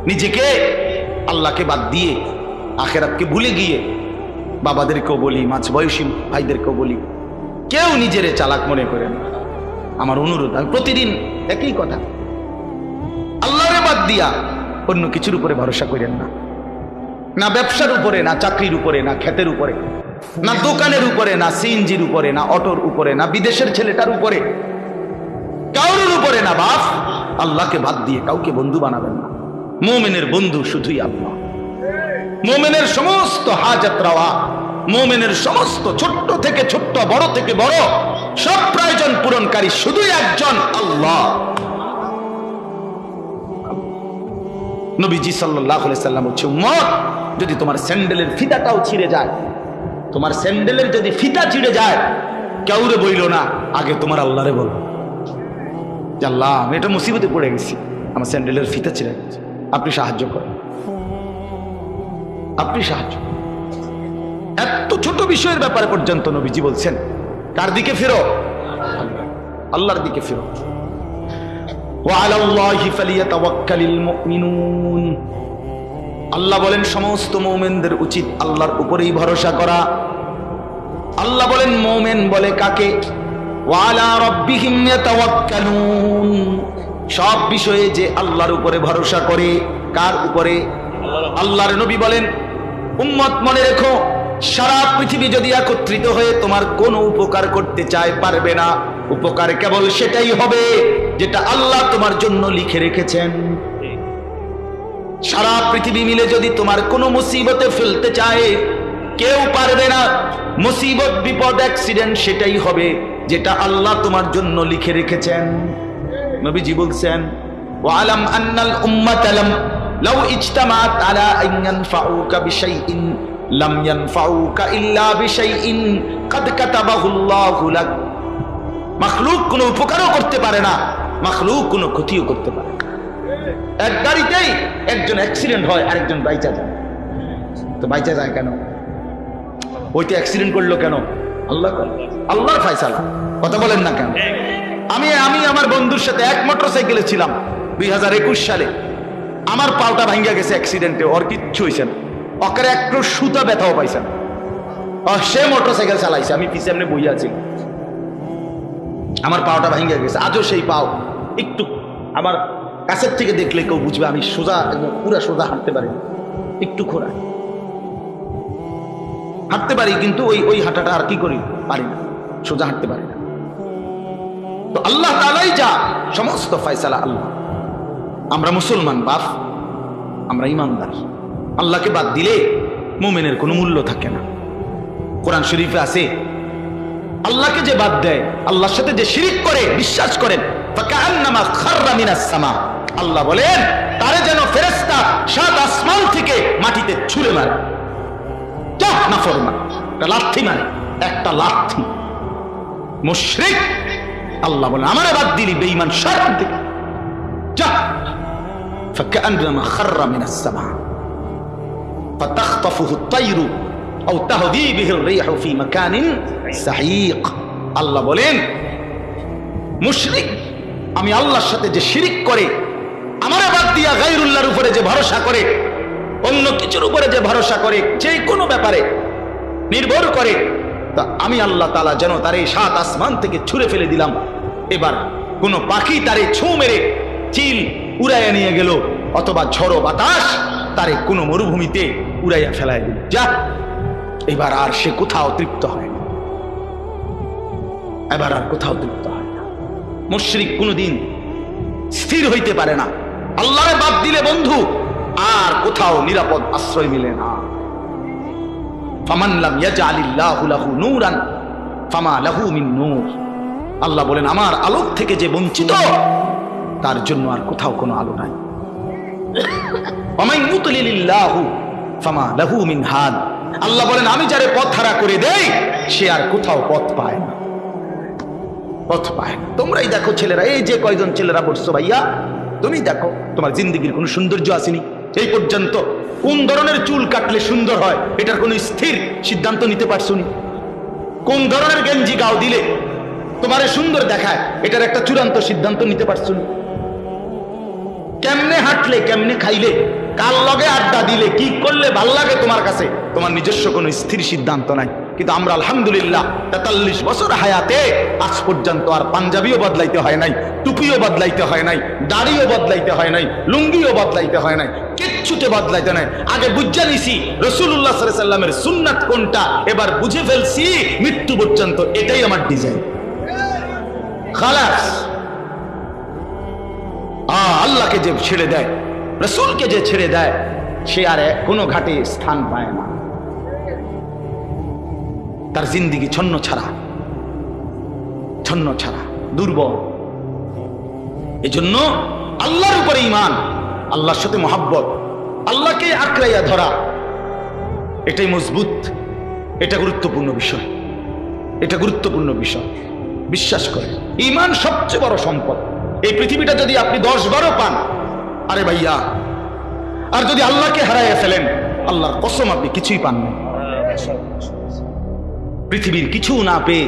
নিজেকে আল্লাহকে বাদ দিয়ে আখেরাতকে ভুলে গিয়ে বাবাদেরকেও বলি, মাঝ বয়সী ভাইদেরকেও বলি, কেউ নিজেরে চালাক মনে করেন। আমার অনুরোধ, আমি প্রতিদিন একই কথা, আল্লাহরে বাদ দিয়া অন্য কিছুর উপরে ভরসা করেন না। না ব্যবসার উপরে, না চাকরির উপরে, না ক্ষেতের উপরে, না দোকানের উপরে, না সিএনজির উপরে, না অটোর উপরে, না বিদেশের ছেলেটার উপরে, কারোর উপরে না। বাপ আল্লাহকে বাদ দিয়ে কাউকে বন্ধু বানাবেন না। মুমিনের বন্ধু শুধুই আল্লাহ। মুমিনের সমস্ত হাজাত রাওয়া, মুমিনের সমস্ত ছোট্ট থেকে ছোট্ট, বড় থেকে বড় সব প্রয়োজন পূরণকারী শুধুই একজন আল্লাহ। নবীজি সাল্লাল্লাহু আলাইহি সাল্লাম বলছে, উম্মত যদি তোমার স্যান্ডেলের ফিতাটাও ছিঁড়ে যায়, তোমার স্যান্ডেলের যদি ফিতা ছিঁড়ে যায়, কাউরে বইল না, আগে তোমার আল্লাহরে বলো যে আল্লাহ আমি এটা মুসিবতে পড়ে গেছি, আমার স্যান্ডেলের ফিতা ছিঁড়ে গেছে, আপনি সাহায্য করেন, আপনি সাহায্য। এত ছোট বিষয়ের ব্যাপারে পর্যন্ত নবীজি বলছেন কার দিকে ফেরো? আল্লাহর দিকে ফেরো। ওয়ালাল্লাহি ফালিয়াতাওয়াক্কালিল মুমিনুন, আল্লাহ বলেন সমস্ত মুমিনদের উচিত আল্লাহর উপরেই ভরসা করা। আল্লাহ বলেন মুমিন বলে কাকে? ওয়ালা রাব্বিহিম ইয়াতাওয়াক্কালুন, সব বিষয়ে যে আল্লাহর উপরে ভরসা করে। কার উপরে? আল্লাহর নবী বলেন উম্মত মনে রেখো, সারা পৃথিবী যদি একত্রিত হয়ে তোমার কোনো উপকার করতে চায় পারবে না। উপকার কেবল সেটাই হবে যেটা আল্লাহ তোমার জন্য লিখে রেখেছেন। সারা পৃথিবী মিলে যদি তোমার কোনো মুসিবতে ফেলতে চায় কেউ পারবে না। মুসিবত, বিপদ, অ্যাক্সিডেন্ট সেটাই হবে যেটা আল্লাহ তোমার জন্য লিখে রেখেছেন। নবীজি বলছেন ওয়ালাম আন্নাল উম্মাতা লাউ ইজতামাআত আলা আন ইয়ানফাউকা বিশাইইন লাম ইয়ানফাউকা ইল্লা বিশাইইন কাদ কাতাবাহুল্লাহু লাক। মাখলুক কোনো উপকারও করতে পারে না, মাখলুক কোনো ক্ষতিও করতে পারে না। এক গাড়িতেই একজন অ্যাক্সিডেন্ট হয়, আরেকজন বাইচা যায়। তো বাইচা যায় কেন? ওইটা অ্যাক্সিডেন্ট করলো কেন? আল্লাহ করে, আল্লাহর ফয়সালা। কথা বলেন না কেন? আমি আমার বন্ধুর সাথে এক মোটরসাইকেলে ছিলাম 2021 সালে। আমার পাউটা ভাঙ্গা গেছে অ্যাক্সিডেন্টে, ওর কিচ্ছু হয়েছে না, ওকে একটু সুতা ব্যথাও পাইছেন। সে মোটরসাইকেল চালাইছে, আমি পিছনে এমনি বইয়া আছি, আমার পাওটা ভাঙ্গা গেছে। আজও সেই পাও একটু আমার কাছের থেকে দেখলে কেউ বুঝবে আমি সোজা, পুরা সোজা হাঁটতে পারি, একটু খোঁড়া হাঁটতে পারি, কিন্তু ওই হাঁটাটা আর কি করি পারি না, সোজা হাঁটতে পারি না। তো আল্লাহ তাআলাই যা সমস্ত ফয়সালা আল্লাহ। আমরা মুসলমান বাপ, আমরা ইমানদার। আল্লাহকে বাদ দিলে মুমিনের কোনো মূল্য থাকে না। কোরআন শরীফে আছে আল্লাহকে যে বাদ দেয়, আল্লাহর সাথে যে শিরিক করে, বিশ্বাস করেন, ফাকান্নামা খাররা মিনাস সামা, আল্লাহ বলেন তারে যেন ফেরেশতা সাত আসমান থেকে মাটিতে ছুঁড়ে মারে। যা নাফরমান, একটা লাথি মারে, একটা লাথি। মুশরিক, আল্লাহ বলেন আমারে বাদ দিলি বেঈমান, শয়তান থেকে যা। ফাকান্নামা খাররা মিনাস সামা ফাতাখতাফুহু আত-তায়রু আও তাহদি বিহির রিহু ফি মাকানিন সাহিক। আল্লাহ বলেন মুশরিক, আমি আল্লাহর সাথে যে শিরিক করে, আমারে বাদ দিয়া গায়রুল্লাহর উপরে যে ভরসা করে, অন্য কিছুর উপরে যে ভরসা করে, যে কোনো ব্যাপারে নির্ভর করে, তা আমি আল্লাহ তাআলা যেন তারে সাত আসমান থেকে ছুঁড়ে ফেলে দিলাম। এবার কোন পাখি তারে ছোঁ মেরে চিল উড়াইয়া নিয়ে গেল, অথবা ঝড়ো বাতাস তারে কোনো মরুভূমিতে উড়াইয়া ফেলায় দিল। যা, এবার আর সে কোথাও তৃপ্ত হয় না, এবার আর কোথাও তৃপ্ত হয় না। মুশরিক কোনদিন স্থির হইতে পারে না। আল্লাহরে বাদ দিলে বন্ধু আর কোথাও নিরাপদ আশ্রয় মিলে না। ফামান লাম ইয়াজআলিল্লাহু লাহু নূরান ফামা লাহু মিন নূর। আল্লাহ বলেন আমার আলোক থেকে যে বঞ্চিত, তার জন্য আর কোথাও কোনো আলো নাই। ওয়ামান ইউদ্লিলিল্লাহু ফামা লাহু মিন হাদ। আল্লাহ বলেন আমি যারে পথ হারা করে দেই, সে আর কোথাও পথ পায় না, পথ পায় না। তোমরাই দেখো ছেলেরা, এই যে কয়জন ছেলেরা বসছো ভাইয়া, তুমি দেখো তোমার জিন্দগির কোনো সৌন্দর্য আসেনি এই পর্যন্ত। কোন ধরনের চুল কাটলে সুন্দর হয় এটার কোনো স্থির সিদ্ধান্ত নিতে পারছো নি? কোন ধরনের গেঞ্জি গাও দিলে তোমারে সুন্দর দেখায় এটার একটা চূড়ান্ত সিদ্ধান্ত নিতে পারছো নি? কেমনে হাঁটলে, কেমনে খাইলে, কার লগে আড্ডা দিলে, কি করলে ভাল লাগে তোমার কাছে, তোমার নিজস্ব কোনো স্থির সিদ্ধান্ত নাই। কিন্তু আমরা আলহামদুলিল্লাহ 43 বছর হায়াতে আজ পর্যন্ত আর পাঞ্জাবিও বদলাইতে হয় নাই, টুপিও বদলাইতে হয় নাই, দাড়িও বদলাইতে হয় নাই, লুঙ্গিও বদলাইতে হয় নাই, কিচ্ছুতে বদলাইতে নাই। আগে বুঝে নিছি রাসূলুল্লাহ সাল্লাল্লাহু আলাইহি সাল্লামের সুন্নাত কোনটা, এবার বুঝে ফেলছি মৃত্যু পর্যন্ত এটাই আমার ডিজাইন। খালাস। আল্লাহকে যে ছেড়ে দেয়, রাসূলকে যে ছেড়ে দেয়, সে আর কোনো ঘাটে স্থান পায় না। তার জিন্দিগি ছন্ন ছাড়া, ছন্ন ছাড়া, দুর্বল। এজন্য আল্লাহর উপরে ঈমান, আল্লাহর সাথে মহাব্বত, আল্লাহকে আঁকড়াইয়া ধরা, এটাই মজবুত। এটা গুরুত্বপূর্ণ বিষয়, এটা গুরুত্বপূর্ণ বিষয়। বিশ্বাস করে ঈমান সবচেয়ে বড় সম্পদ। এই পৃথিবীটা যদি আপনি 10-12 পান, আরে ভাইয়া, আর যদি আল্লাহকে হারাইয়া ফেলেন, আল্লাহর কসম আপনি কিছুই পান না। পৃথিবীর কিছু না পেয়ে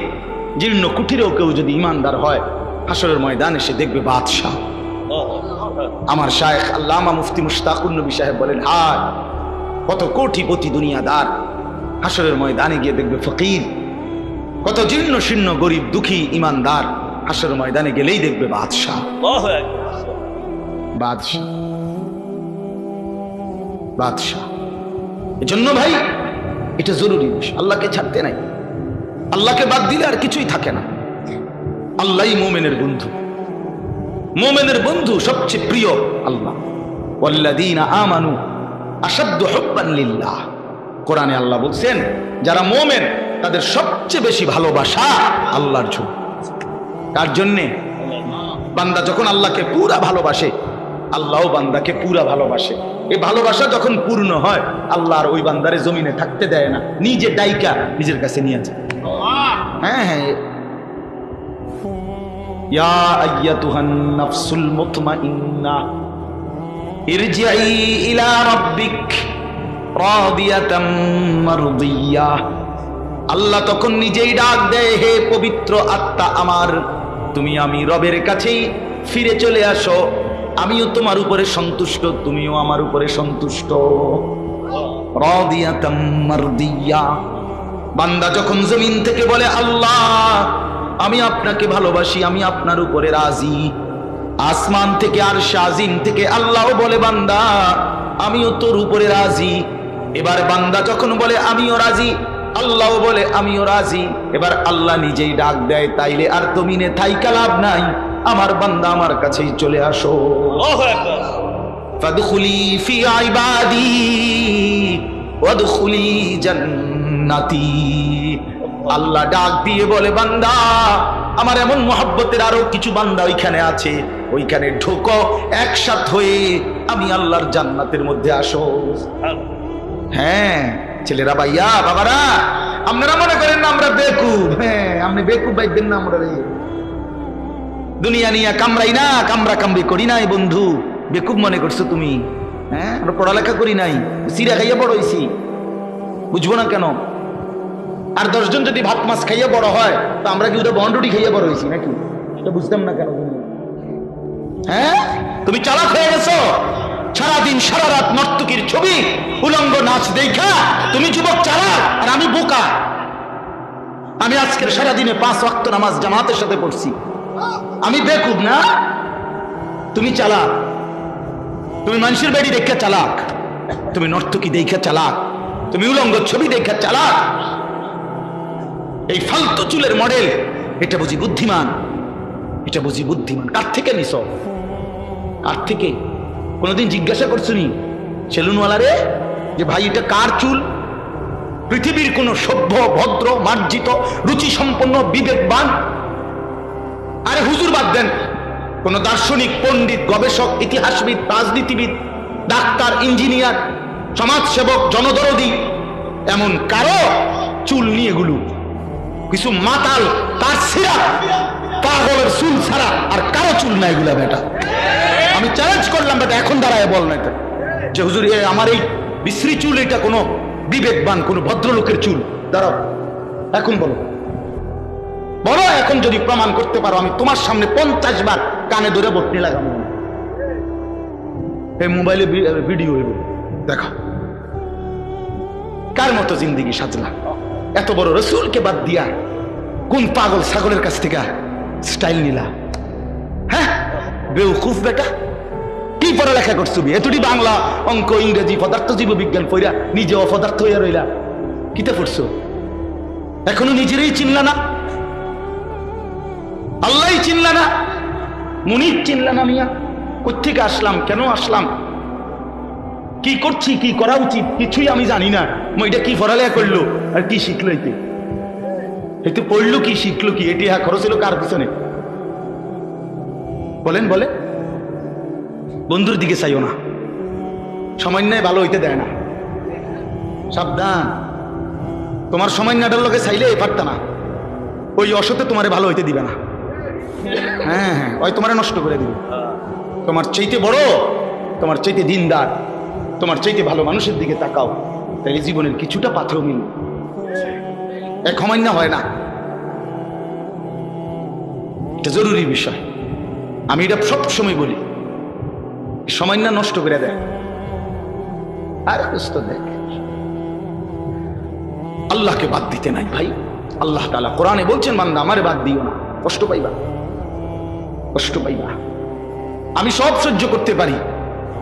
জীর্ণ কুঠিরেও কেউ যদি ইমানদার হয়, হাসরের ময়দানে সে দেখবে বাদশাহ। আমার শায়েখ আল্লামা মুফতি মুশতাকুর নবী সাহেব বলেন, হায় কত কোটিপতি দুনিয়াদার হাসরের ময়দানে গিয়ে দেখবে ফকির, কত জীর্ণ শীর্ণ গরিব দুঃখী ইমানদার হাসরের ময়দানে গেলেই দেখবে বাদশাহ। বাদশাহ, বাদশাহ। এজন্য ভাই এটা জরুরি বিষয়, আল্লাহকে ছাড়তে নাই। আল্লাহকে বাদ দিলে আর কিছুই থাকে না। আল্লাহই মুমিনের বন্ধু, মুমিনের বন্ধু সবচেয়ে প্রিয় আল্লাহ। ওয়াল্লাযীনা আমানু আশাদ্দু হুব্বান লিল্লাহ। কোরআনে আল্লাহ বলছেন, যারা মুমিন তাদের সবচেয়ে বেশি ভালোবাসা আল্লাহর জন্য। কার জন্যে? বান্দা যখন আল্লাহকে পুরা ভালোবাসে, আল্লাহও বান্দাকে পুরা ভালোবাসে। এই ভালোবাসা যখন পূর্ণ হয়, আল্লাহ আর ওই বান্দারে জমিনে থাকতে দেয় না, নিজে ডাইকা নিজের কাছে নিয়ে যায়। হ্যাঁ হ্যাঁ, ইয়া আইয়াতুহান নাফসুল মুতমাইন্না ইরজিই ইলা রাব্বিক রাদিয়াতাম মারদিয়া। আল্লাহ তখন নিজেই ডাক দেয়, হে পবিত্র আত্মা আমার, তুমি আমি রবের কাছেই ফিরে চলে আসো, আমিও তোমার উপরে সন্তুষ্ট, তুমিও আমার উপরে সন্তুষ্ট। রাদিয়াতাম মারদিয়া। বান্দা যখন জমিন থেকে বলে, আল্লাহ আমি আপনাকে ভালোবাসি, আমি আপনার উপরে রাজি, আসমান থেকে আর শাজিম থেকে আল্লাহও বলে, বান্দা আমিও তোর উপরে রাজি। এবার বান্দা যখন বলে আমিও রাজি, আল্লাহও বলে আমিও রাজি। এবার আল্লাহ নিজেই ডাক দেয়, তাইলে আর জমিনে থাইকা লাভ নাই, আমার বান্দা আমার কাছেই চলে আসো। ফাদখুলি ফি ইবাদি ওয়াদখুলি জান্নাতি। আল্লাহ ডাক দিয়ে বলে, বান্দা আমার এমন মহব্বতের আরো কিছু বান্দা ওইখানে আছে, ওইখানে ঢোকো, একসাথে হয়ে আমি আল্লাহর জান্নাতের মধ্যে আসো। হ্যাঁ ছেলেরা, ভাইয়া, বাবারা, আপনারা মনে করেন না আমরা বেকুব? হ্যাঁ, আপনি বেকুব ভাইবেন না। আমরা দুনিয়া নিয়ে কামড়াই না, কামড়া কামড়ি করি নাই বন্ধু। বেকুব মনে করছো তুমি? হ্যাঁ, আমরা পড়ালেখা করি নাই, সিরা খাইয়া বড় হইছি, বুঝবো না কেন? আর 10 জন যদি ভাত মাছ খাইয়া বড় হয়, তো আমরা কি ওটা বন্ডুটি খাইয়া বড় হয়েছি নাকি? এটা বুঝতাম না কেন তুমি? হ্যাঁ, তুমি চালাক হয়ে গেছো। সারাদিন সারা রাত নর্তকীর ছবি, উলঙ্গ নাচ দেখা তুমি যুবক চালাক, আর আমি বোকা। আমি আজকের সারাদিনে 5 ওয়াক্ত নামাজ জামাতের সাথে পড়ছি, আমি বেকুব না? তুমি চালাক। তুমি মানুষের বাড়ি দেখা চালাক, তুমি নর্তকী দেখা চালাক, তুমি উলঙ্গ ছবি দেখা চালাক। এই ফালতু চুলের মডেল, এটা বুঝি বুদ্ধিমান? এটা বুঝি বুদ্ধিমান? কার থেকে নিছ? কার থেকে? কোনদিন জিজ্ঞাসা করছো নি সেলুনওয়ালারে যে ভাই এটা কার চুল? পৃথিবীর কোন সভ্য, ভদ্র, মার্জিত, রুচি সম্পন্ন, বিবেকবান, আরে হুজুর বাদ দেন, কোন দার্শনিক, পণ্ডিত, গবেষক, ইতিহাসবিদ, রাজনীতিবিদ, ডাক্তার, ইঞ্জিনিয়ার, সমাজসেবক, জনদরদি, এমন কারো চুল নিয়ে গুলো? কিছু মাতাল, তার সিরা, পাগলের চুল ছাড়া আর কারো চুল নাই এগুলা। বেটা আমি চ্যালেঞ্জ করলাম, বেটা এখন দাঁড়ায় বল না এটা যে হুজুর আমার এই বিশ্রী চুল এটা কোনো বিবেকবান, কোনো ভদ্রলোকের চুল? দাঁড়াও, এখন বলো, বলো এখন। যদি প্রমাণ করতে পারো, আমি তোমার সামনে 50 বার কানে ধরে বটনি লাগাবো। এই মোবাইলে ভিডিও হইব, দেখো কার মতো জিন্দিগি সাজলা। এত বড় রসুলকে বাদ দিয়া কোন পাগল ছাগলের কাছ থেকে স্টাইল নিলা? হ্যাঁ বেউকুফ বেটা, কি পড়ালেখা করছো? এতটি বাংলা, অঙ্ক, ইংরেজি, পদার্থ, জীব বিজ্ঞান পড়া নিজে অপদার্থ হইয়া রইলা। কিতা পড়ছো? এখনো নিজেরই চিনলা না, আল্লাহ চিনলা না, মুনির চিনলা না। মিয়া কোত্থেকে আসলাম, কেন আসলাম, কি করছি, কি করা উচিত, কিছুই আমি জানি না। এটা কি পড়ালেখা করলো আর কি শিখলো? এতে পড়লো কি, শিখলো কি? এটি খরচ হলো কার পিছনে? বলেন বলে। বন্ধুর দিকে চাইও না। সামান্যায় ভালো হইতে দেয় না। সাবধান, তোমার সামান্যটার লোকে চাইলে পারতা না, ওই অসতে তোমারে ভালো হইতে দিবে না। হ্যাঁ হ্যাঁ, ওই তোমারে নষ্ট করে দিবে। তোমার চাইতে বড়, তোমার চাইতে দিনদার, তোমার চাইতে ভালো মানুষের দিকে তাকাও, তাই জীবনের কিছুটা পাথর মিল এক সামান্য হয় না। এটা জরুরি বিষয়, আমি এটা সব সময় বলি। সামান্য নষ্ট করে দেয়। আর দোস্ত দেখ, আল্লাহকে বাদ দিতে নাই ভাই। আল্লাহ তাআলা কোরআনে বলছেন, বান্দা আমারে বাদ দিও না, কষ্ট পাইবা, কষ্ট পাইবা। আমি সব সহ্য করতে পারি,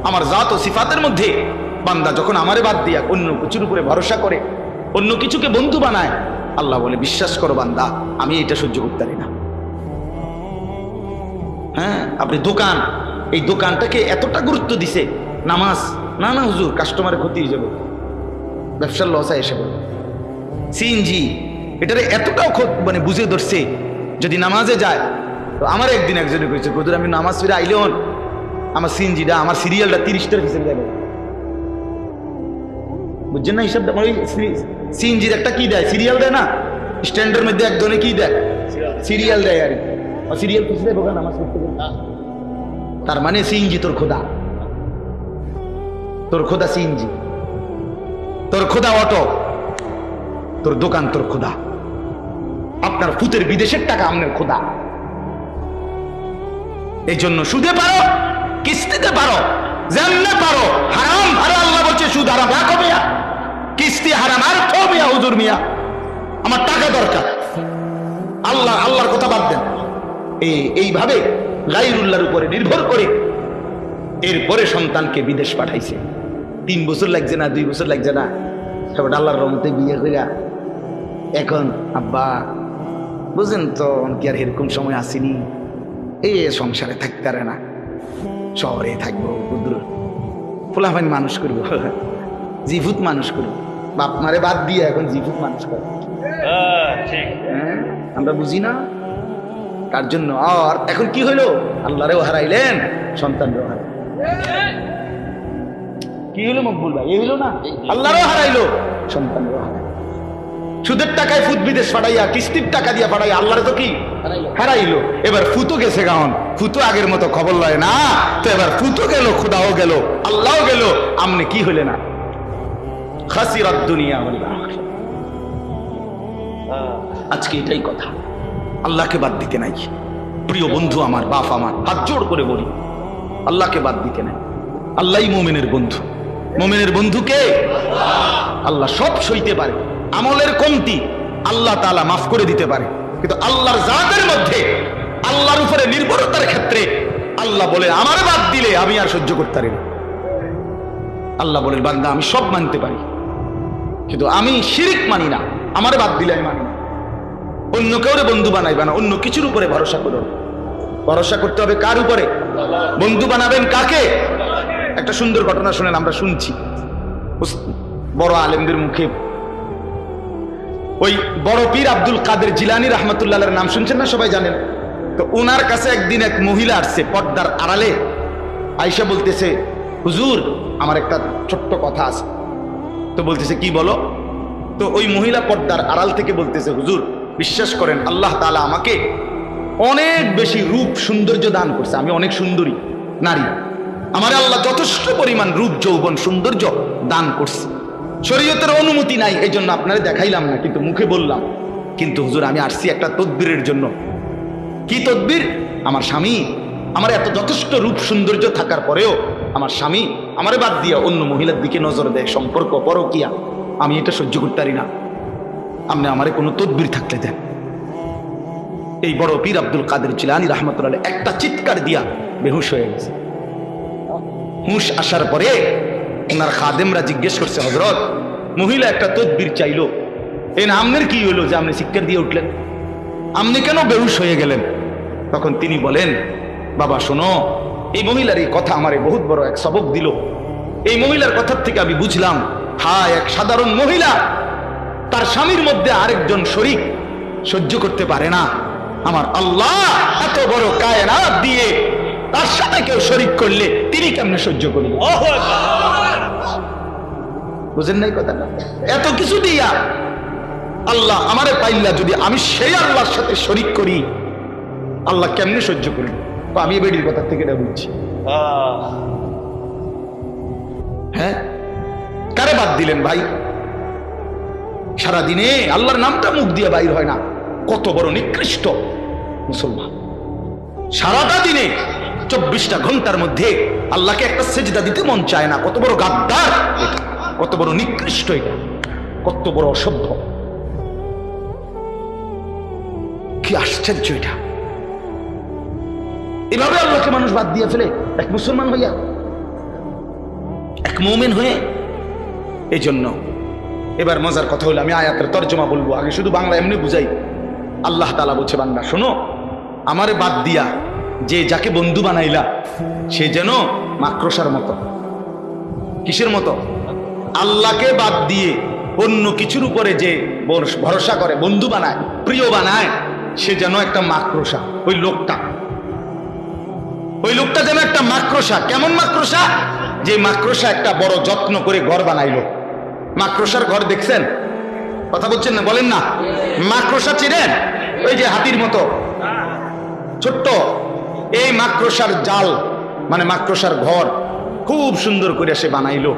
আমার জাত ও সিফাতের মধ্যে বান্দা যখন আমারে বাদ দিয়া অন্য কিছুর উপরে ভরসা করে, অন্য কিছুকে বন্ধু বানায়, আল্লাহ বলে বিশ্বাস করো বান্দা, আমি এটা সহ্য করতে পারি না। হ্যাঁ, আপনি দোকান, এই দোকানটাকে এতটা গুরুত্ব দিছে, নামাজ না না হুজুর কাস্টমারের ক্ষতি হয়ে যাবে, ব্যবসার লস এসে বলে। সিএনজি এটারে এতটাও মানে বুঝে ধরছে, যদি নামাজে যায় তো আমার একদিন একজনে কইছে, হুজুর আমি নামাজ ফিরে আইলেও আমার সিএনজিটা, আমার সিরিয়ালটা 30টার পিছনে যাবে। বুঝছেন না হিসাবটা? ওই সিএনজির একটা কি দেয়, সিরিয়াল দেয় না, স্ট্যান্ডের মধ্যে একজনে কি দেয়, সিরিয়াল দেয়। আর সিরিয়াল পিছনে বোকা নামাজ পড়তে গেলে, তার মানে সিএনজি তোর খোদা, তোর খোদা সিএনজি, তোর খোদা অটো, তোর দোকান তোর খোদা, আপনার ফুতের বিদেশের টাকা আপনার খোদা। এই জন্য সুদে পারো, কিস্তিতে পারো, জানলে পারো, হারাম হারা আল্লাহ বলছে সুদ হারাম রাখো মিয়া, কিস্তি হারাম আর খো মিয়া, হুজুর মিয়া আমার টাকা দরকার, আল্লাহ আল্লাহর কথা বাদ দেন। এইভাবে গায়রুল্লাহর উপরে নির্ভর করে এরপরে সন্তানকে বিদেশ পাঠাইছে। 3 বছর লাগছে না, 2 বছর লাগছে না, সবাই আল্লাহর রহমতে বিয়ে কইরা এখন আব্বা বুঝেন তো কি আর এরকম সময় আসেনি, এই সংসারে থাকতে পারে না, শহরে থাকবো, ক্ষুদ্র ফুলাফাইন মানুষ করবো, জিভুত মানুষ করবো, বাপ মারে বাদ দিয়ে এখন জিভুত মানুষ করবো। হ্যাঁ, আমরা বুঝি না তার জন্য। আর এখন কি হইলো, আল্লাহরেও হারাইলেন, সন্তানরেও হারাইলেন। কি হইলো মকবুল ভাই? এই হইলো না, আল্লাহরেও হারাইলো, সন্তানরেও হারাইলো। সুদের টাকায় ফুত বিদেশ পাঠাইয়া, কিস্তির টাকা দিয়া পাঠাইয়া আল্লাহরে তো কি হারাইলো। এবার ফুতো গেছে গাউন, ফুতো আগের মতো খবর লয় না, তো এবার ফুতো গেল, খোদাও গেল, আল্লাহও গেল, আমনে কি হইলে না, খাসিরাত দুনিয়া ওয়াল আখিরাহ। আজকে এটাই কথা, আল্লাহকে বাদ দিতে নাই। প্রিয় বন্ধু আমার, বাপ আমার, হাত জোড় করে বলি, আল্লাহকে বাদ দিতে নাই। আল্লাহই মুমিনের বন্ধু। মুমিনের বন্ধু কে? আল্লাহ। সব সইতে পারে, আমলের কমতি আল্লাহ তাআলা মাফ করে দিতে পারে, কিন্তু আল্লাহর জাতের মধ্যে, আল্লাহর উপরে নির্ভরতার ক্ষেত্রে আল্লাহ বলে আমারে বাদ দিলে আমি আর সহ্য করতে পারি না। আল্লাহ বলেন বান্দা আমি সব মানতে পারি, কিন্তু আমি শিরিক মানি না, আমারে বাদ দিলে আমি মানি না। অন্য কাউরে বন্ধু বানাইবা না, অন্য কিছুর উপরে ভরসা করো। ভরসা করতে হবে কার উপরে? বন্ধু বানাবেন কাকে? একটা সুন্দর ঘটনা শুনেন, আমরা শুনছি বড় আলেমদের মুখে। ওই বড় পীর আব্দুল কাদের জিলানী রাহমাতুল্লাহর নাম শুনছেন না, সবাই জানেন তো। ওনার কাছে একদিন এক মহিলা আসছে পর্দার আড়ালে, আয়েশা বলতেছে হুজুর আমার একটা ছোট্ট কথা আছে। তো বলতেছে কি বলো? তো ওই মহিলা পর্দার আড়াল থেকে বলতেছে হুজুর বিশ্বাস করেন আল্লাহ তাআলা আমাকে অনেক বেশি রূপ সৌন্দর্য দান করছে, আমি অনেক সুন্দরী নারী, আমার আল্লাহ যথেষ্ট পরিমাণ রূপ যৌবন সৌন্দর্য দান করছে। শরীয়তের অনুমতি নাই, এই জন্য আপনারা দেখাইলাম না, কিন্তু মুখে বললাম। কিন্তু হুজুর আমি আসছি একটা তদবিরের জন্য। কি তদবির? আমার স্বামী আমার এত যথেষ্ট রূপ সৌন্দর্য থাকার পরেও আমার স্বামী আমারে বাদ দিয়া অন্য মহিলার দিকে নজর দেয়, সম্পর্ক পরকিয়া, আমি এটা সহ্য করতে পারি না, আপনি আমারে কোনো তদবির থাকলে দেন। এই বড় পীর আব্দুল কাদের জিলানী রাহমাতুল্লাহ একটা চিৎকার দিয়া বেহুশ হয়ে গেছে। হুঁশ আসার পরে ওনার খাদেমরা জিজ্ঞেস করছে হযরত মহিলা একটা তদবির চাইলো, এই আমনের কি হইলো যে আপনি চিৎকার দিয়ে উঠলেন, আপনি কেন বেহুশ হয়ে গেলেন? তখন তিনি বলেন বাবা শোনো, এই মহিলার এই কথা আমারে বহুত বড় এক সবক দিল। এই মহিলার কথার থেকে আমি বুঝলাম, হায় এক সাধারণ মহিলা তার স্বামীর মধ্যে আরেকজন শরীক সহ্য করতে পারে না, আমার আল্লাহ এত বড় কায়নাত দিয়ে তার সাথে কেউ শরীক করলে তিনি কেমনে সহ্য করবেন? বুঝেন নাই কথাটা? এত কিছু দিয়া আল্লাহ আমারে পাইলা যদি আমি সেই আল্লাহর সাথে শরীক করি, আল্লাহ কেমনে সহ্য করি? আমি বেডির কথা থেকে এটা বুঝছি। হ্যাঁ, কারে বাদ দিলেন ভাই? সারাদিনে আল্লাহর নামটা মুখ দিয়ে বাইর হয় না। কত বড় নিকৃষ্ট মুসলমান! সারাটা দিনে 24টা ঘন্টার মধ্যে আল্লাহকে একটা সেজদা দিতে মন চায় না। কত বড় গাদ্দার এটা, কত বড় নিকৃষ্ট এটা, কত বড় অসভ্য! কি আশ্চর্য এটা! এভাবে আল্লাহকে মানুষ বাদ দিয়ে ফেলে এক মুসলমান হইয়া, এক মুমিন হয়ে। এই জন্য এবার মজার কথা হলো, আমি আয়াতের তর্জমা বলবো, আগে শুধু বাংলা এমনি বুঝাই। আল্লাহ তাআলা বলছে, বান্দা শোনো, আমারে বাদ দিয়া যে যাকে বন্ধু বানাইলা সে যেন মাকড়সার মতো। কিসের মতো? আল্লাহকে বাদ দিয়ে অন্য কিছুর উপরে যে ভরসা করে, বন্ধু বানায়, প্রিয় বানায়, সে যেন একটা মাকড়সা। ওই লোকটা যেন একটা মাকড়সা। কেমন মাকড়সা? যে মাকড়সা একটা বড় যত্ন করে ঘর বানাইলো। মাকড়সার ঘর দেখছেন? কথা বলছেন না? বলেন না। মাকড়সা চিনেন? ওই যে হাতির মতো ছোট্ট, এই মাকড়সার জাল মানে মাকড়সার ঘর খুব সুন্দর করে সে বানাইলো।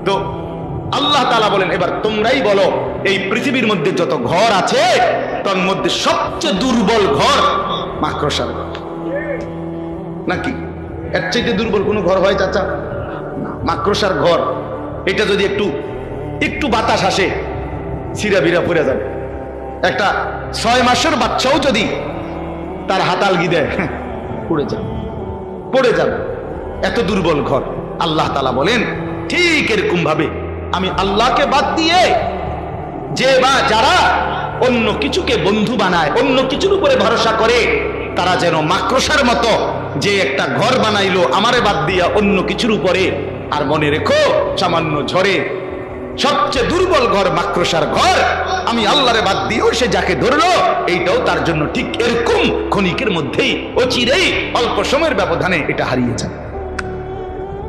তো আল্লাহ তাআলা বলেন, এবার তোমরাই বলো, এই পৃথিবীর মধ্যে যত ঘর আছে তার মধ্যে সবচেয়ে দুর্বল ঘর মাকড়সার ঘর। নাকি এর চাইতে দুর্বল কোনো ঘর হয় চাচা? মাকড়সার ঘর। এটা যদি একটু বাতাস আসে, ছিঁড়া বিড়া পড়ে যাবে। একটা 6 মাসের বাচ্চাও যদি তার হাতালগি দেয়, পড়ে যাবে। এত দুর্বল ঘর। আল্লাহ তাআলা বলেন, ঠিক এরকম ভাবে আমি আল্লাহকে বাদ দিয়ে যে বা যারা অন্য কিছুকে বন্ধু বানায়, অন্য কিছুর উপরে ভরসা করে, তারা যেন মাকড়সার মতো যে একটা ঘর বানাইলো আমারে বাদ দিয়া অন্য কিছুর উপরে। আর মনে রেখো, সামান্য ঝড়ে সবচেয়ে দুর্বল ঘর মাকড়সার ঘর, আমি আল্লাহরে বাদ দিয়েও সে যাকে ধরলো, এইটাও তার জন্য ঠিক এরকম ক্ষণিকের মধ্যেই, অচিরেই, অল্প সময়ের ব্যবধানে এটা হারিয়ে যায়।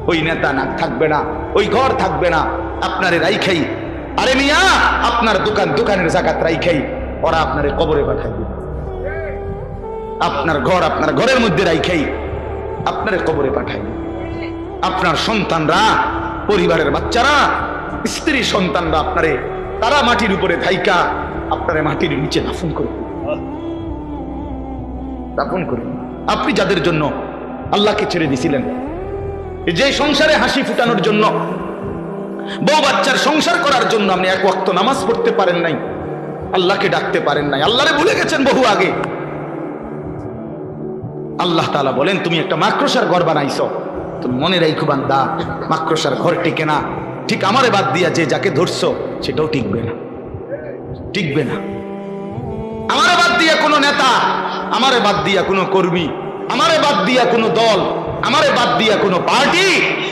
ওই নেতা না থাকবে না, ওই ঘর থাকবে না, আপনারে রাইখাই। আরে মিয়া, আপনার দোকানের জাকাত রাইখাই ওরা আপনারে কবরে পাঠাইবে। আপনার ঘর আপনার ঘরের মধ্যে রাইখাই আপনারে কবরে পাঠাইবে। আপনার সন্তানরা, পরিবারের বাচ্চারা, স্ত্রী সন্তানরা আপনারে, তারা মাটির উপরে থাইকা আপনারে মাটির নিচে দাফন করবে। আপনি যাদের জন্য আল্লাহকে ছেড়ে দিছিলেন, যে সংসারে হাসি ফুটানোর জন্য, বউ বাচ্চার সংসার করার জন্য আপনি এক ওয়াক্ত নামাজ পড়তে পারেন নাই, আল্লাহকে ডাকতে পারেন নাই, আল্লাহরে ভুলে গেছেন বহু আগে। আল্লাহ তাআলা বলেন, তুমি একটা মাকড়সার ঘর বানাইছো। তুমি মনে রাখো বান্দা, মাকড়সার ঘর টিকে না। ঠিক আমারে বাদ দিয়া যে যাকে ধরছো সেটাও টিকবে না, টিকবে না। আমারে বাদ দিয়া কোনো নেতা, আমারে বাদ দিয়া কোনো কর্মী, আমারে বাদ দিয়া কোনো দল, আমারে বাদ দিয়া কোনো পার্টি,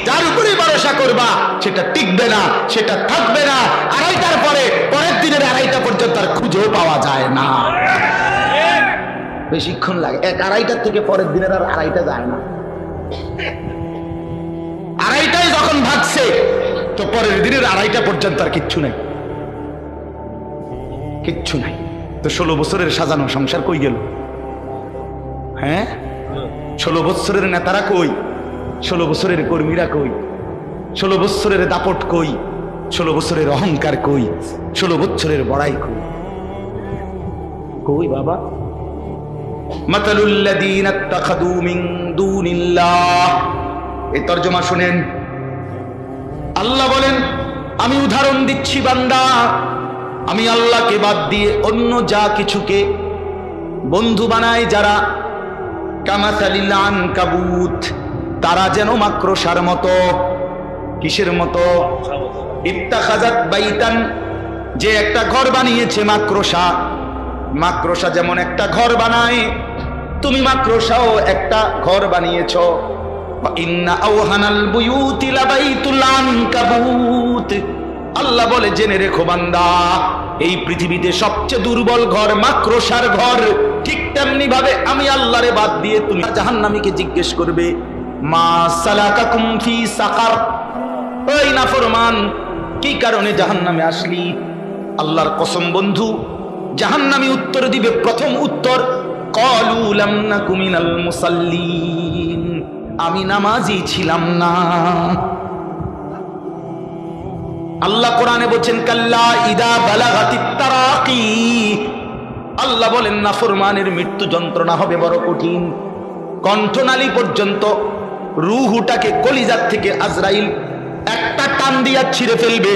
যার উপরে ভরসা করবা সেটা টিকবে না, সেটা থাকবে না। 2:30টার পরে, পরের দিনের 2:30টা পর্যন্ত আর খুঁজেও পাওয়া যায় না। বেশিক্ষণ লাগে, 2:30টার থেকে পরের দিনের আর 2:30টা যায় না। 2:30টায় যখন ভাগছে, তো পরের দিনের 2:30টা পর্যন্ত আর কিচ্ছু নাই, কিচ্ছু নাই। তো 16 বছরের সাজানো সংসার কই গেল? হ্যাঁ, 16 বছরের নেতারা কই? 16 বছরের কর্মীরা কই? 16 বছরের দাপট কই? 16 বছরের অহংকার কই? 16 বছরের বড়াই কই? কই বাবা? মাতালুল্লাযীনা ইত্তাখাযু মিন দুনিল্লাহ। এই তরজমা শুনেন। আল্লাহ বলেন, আমি উদাহরণ দিচ্ছি বান্দা, আমি আল্লাহকে বাদ দিয়ে অন্য যা কিছুকে বন্ধু বানায় যারা, কামাসালিল আনকাবুত, তারা যেন মাকড়সার মতো। কিসের মতো? ইত্তাখাযাত বাইতান, যে একটা ঘর বানিয়েছে মাকড়সা। মাকড়সা যেমন একটা ঘর বানায়, তুমি মাকড়সাও একটা ঘর বানিয়েছো। ইন্না আওহানাল বুয়ুতি লাবাইতুল আনকাবুত। আল্লাহ বলে, জেনে রেখো বান্দা, এই পৃথিবীতে সবচেয়ে দুর্বল ঘর মাকড়সার ঘর। ঠিক তেমনি ভাবে আমি আল্লাহরে বাদ দিয়ে তুমি জাহান্নামীকে জিজ্ঞেস করবে, মা সালাকাকুম ফি সাকার, ওই নাফরমান, কি কারণে জাহান্নামে আসলি? আল্লাহর কসম বন্ধু, জাহান্নামী উত্তর দিবে, প্রথম উত্তর ক্বালু লাম নাকু মিনাল মুসাল্লিন, আমি নামাজি ছিলাম না। আল্লাহ কোরআনে বলেন কাল্লা ইদা বালাগাতিত তারাকি, আল্লাহ বলেন নাফরমানের মৃত্যু যন্ত্রণা হবে বড় কঠিন। কণ্ঠনালী পর্যন্ত রূহটাকে কলিজার থেকে আজরাইল একটা টান দিয়া ছিঁড়ে ফেলবে,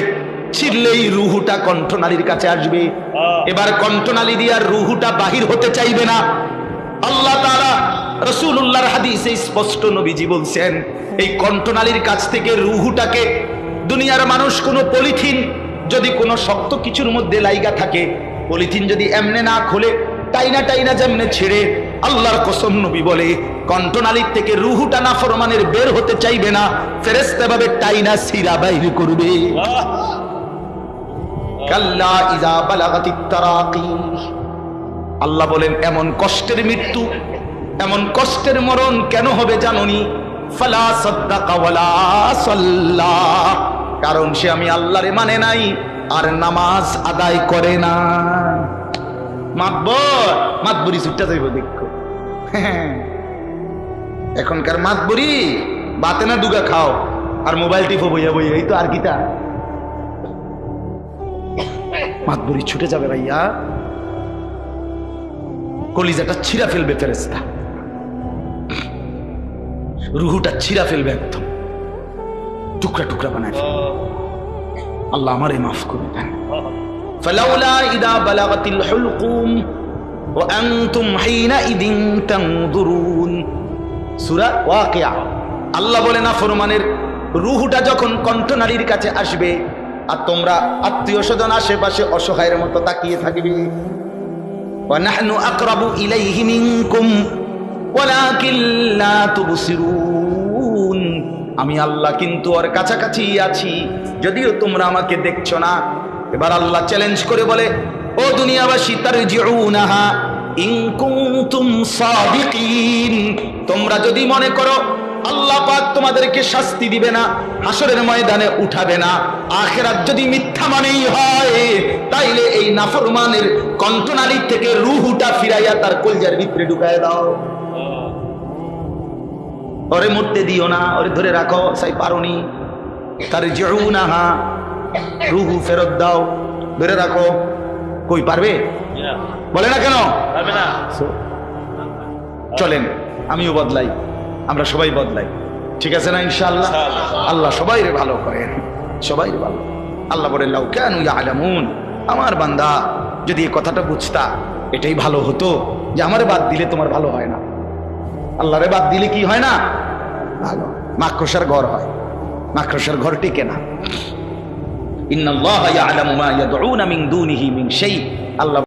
ছিঁড়লেই রূহটা কণ্ঠনালীর কাছে আসবে। এবার কণ্ঠনালী দিয়া রূহটা বাহির হতে চাইবে না। আল্লাহ তাআলা রাসূলুল্লাহর হাদিসে স্পষ্ট নবীজি বলছেন, এই কণ্ঠনালীর কাছ থেকে রূহটাকে দুনিয়ার মানুষ কোনো পলিথিন যদি কোনো শক্ত কিছুর মধ্যে লাইগা থাকে, পলিথিন যদি এমনে না খুলে টাইনা টাইনা যেমনে ছেড়ে, আল্লাহর কসম নবী বলে কণ্ঠনালীর থেকে রূহটা নাফরমানের বের হতে চাইবে না, ফেরেশতা ভাবে টাইনা ছিঁড়া বাইর করবে। কাল্লা ইযা বালাগাতিত তারাকি, আল্লাহ বলেন এমন কষ্টের মৃত্যু, এমন কষ্টের মরণ কেন হবে জানোনি? ফালা সাদ্দাকা ওয়ালা সাল্লা, কারণ সে আমি আল্লাহরে মানে নাই আর নামাজ আদায় করে না। মাতবরি ছুটটা যাইব দেখো। এখনকার মাতবরি বাতে না দুগা খাও আর মোবাইল টিপো বইয়া বইয়া, এই তো আর কিতা মাতবরি ছুটে যাবে ভাইয়া, কলিজাটা ছিঁড়া ফেলবে ফেরেশতা, রুহুটা ছিঁড়া ফেলবে, একদম টুকরা টুকরা বানায় ফেলবে। আল্লাহ আমারে মাফ করে দেন। ফালাউলা ইদা বালাগাতিল হুলকুম ওয়া আনতুম হিনাইদিন তানজুরুন, সূরা ওয়াকিয়া। আল্লাহ বলে না ফরমানের রুহুটা যখন কণ্ঠনালীর কাছে আসবে আর তোমরা আত্মীয় স্বজন আশেপাশে অসহায়ের মতো তাকিয়ে থাকবে, ওয়া নাহনু আকরাবু ইলাইহি মিনকুম ওয়ালাকিন লা তুবসিরুন, আমি আল্লাহ কিন্তু ওর কাছাকাছি আছি, যদিও তোমরা আমাকে দেখছো না। এবার আল্লাহ চ্যালেঞ্জ করে বলে, ও দুনিয়াবাসী, তারজিউনাহা ইন কুনতুম সাদিকিন, তোমরা যদি মনে করো আল্লাহ পাক তোমাদেরকে শাস্তি দিবে না, হাসরের ময়দানে উঠাবে না, আখিরাত যদি মিথ্যা মানেই হয়, তাইলে এই নাফরমানের কণ্ঠনালী থেকে রূহটা ফিরাইয়া তার কলজার ভিতরে ঢুকায় দাও। ওরে মরতে দিও না, ওরে ধরে রাখো, সাই পারোনি। তারজিউনাহা, রূহ ফেরত দাও, ধরে রাখো। কই পারবে? বলে না কেন পারবে না। চলেন আমিও বদলাই, আমরা সবাই বদলাই, ঠিক আছে না ইনশাআল্লাহ? আল্লাহ সবাইরে ভালো করেন, সবাইরে ভালো। আল্লাহ বলেন লাউ কানু ইয়ালামুন, আমার বান্দা যদি এই কথাটা বুঝতা, এটাই ভালো হতো যে আমারে বাদ দিলে তোমার ভালো হয় না, আল্লাহরে বাদ দিলে কি হয় না? ভালো, মাকড়সার ঘর হয়, মাকড়সার ঘর টিকে না। ইন্নাল্লাহা ইয়ালামু মা ইয়াদউনা মিন দুনিহি মিন শাই, আল্লাহ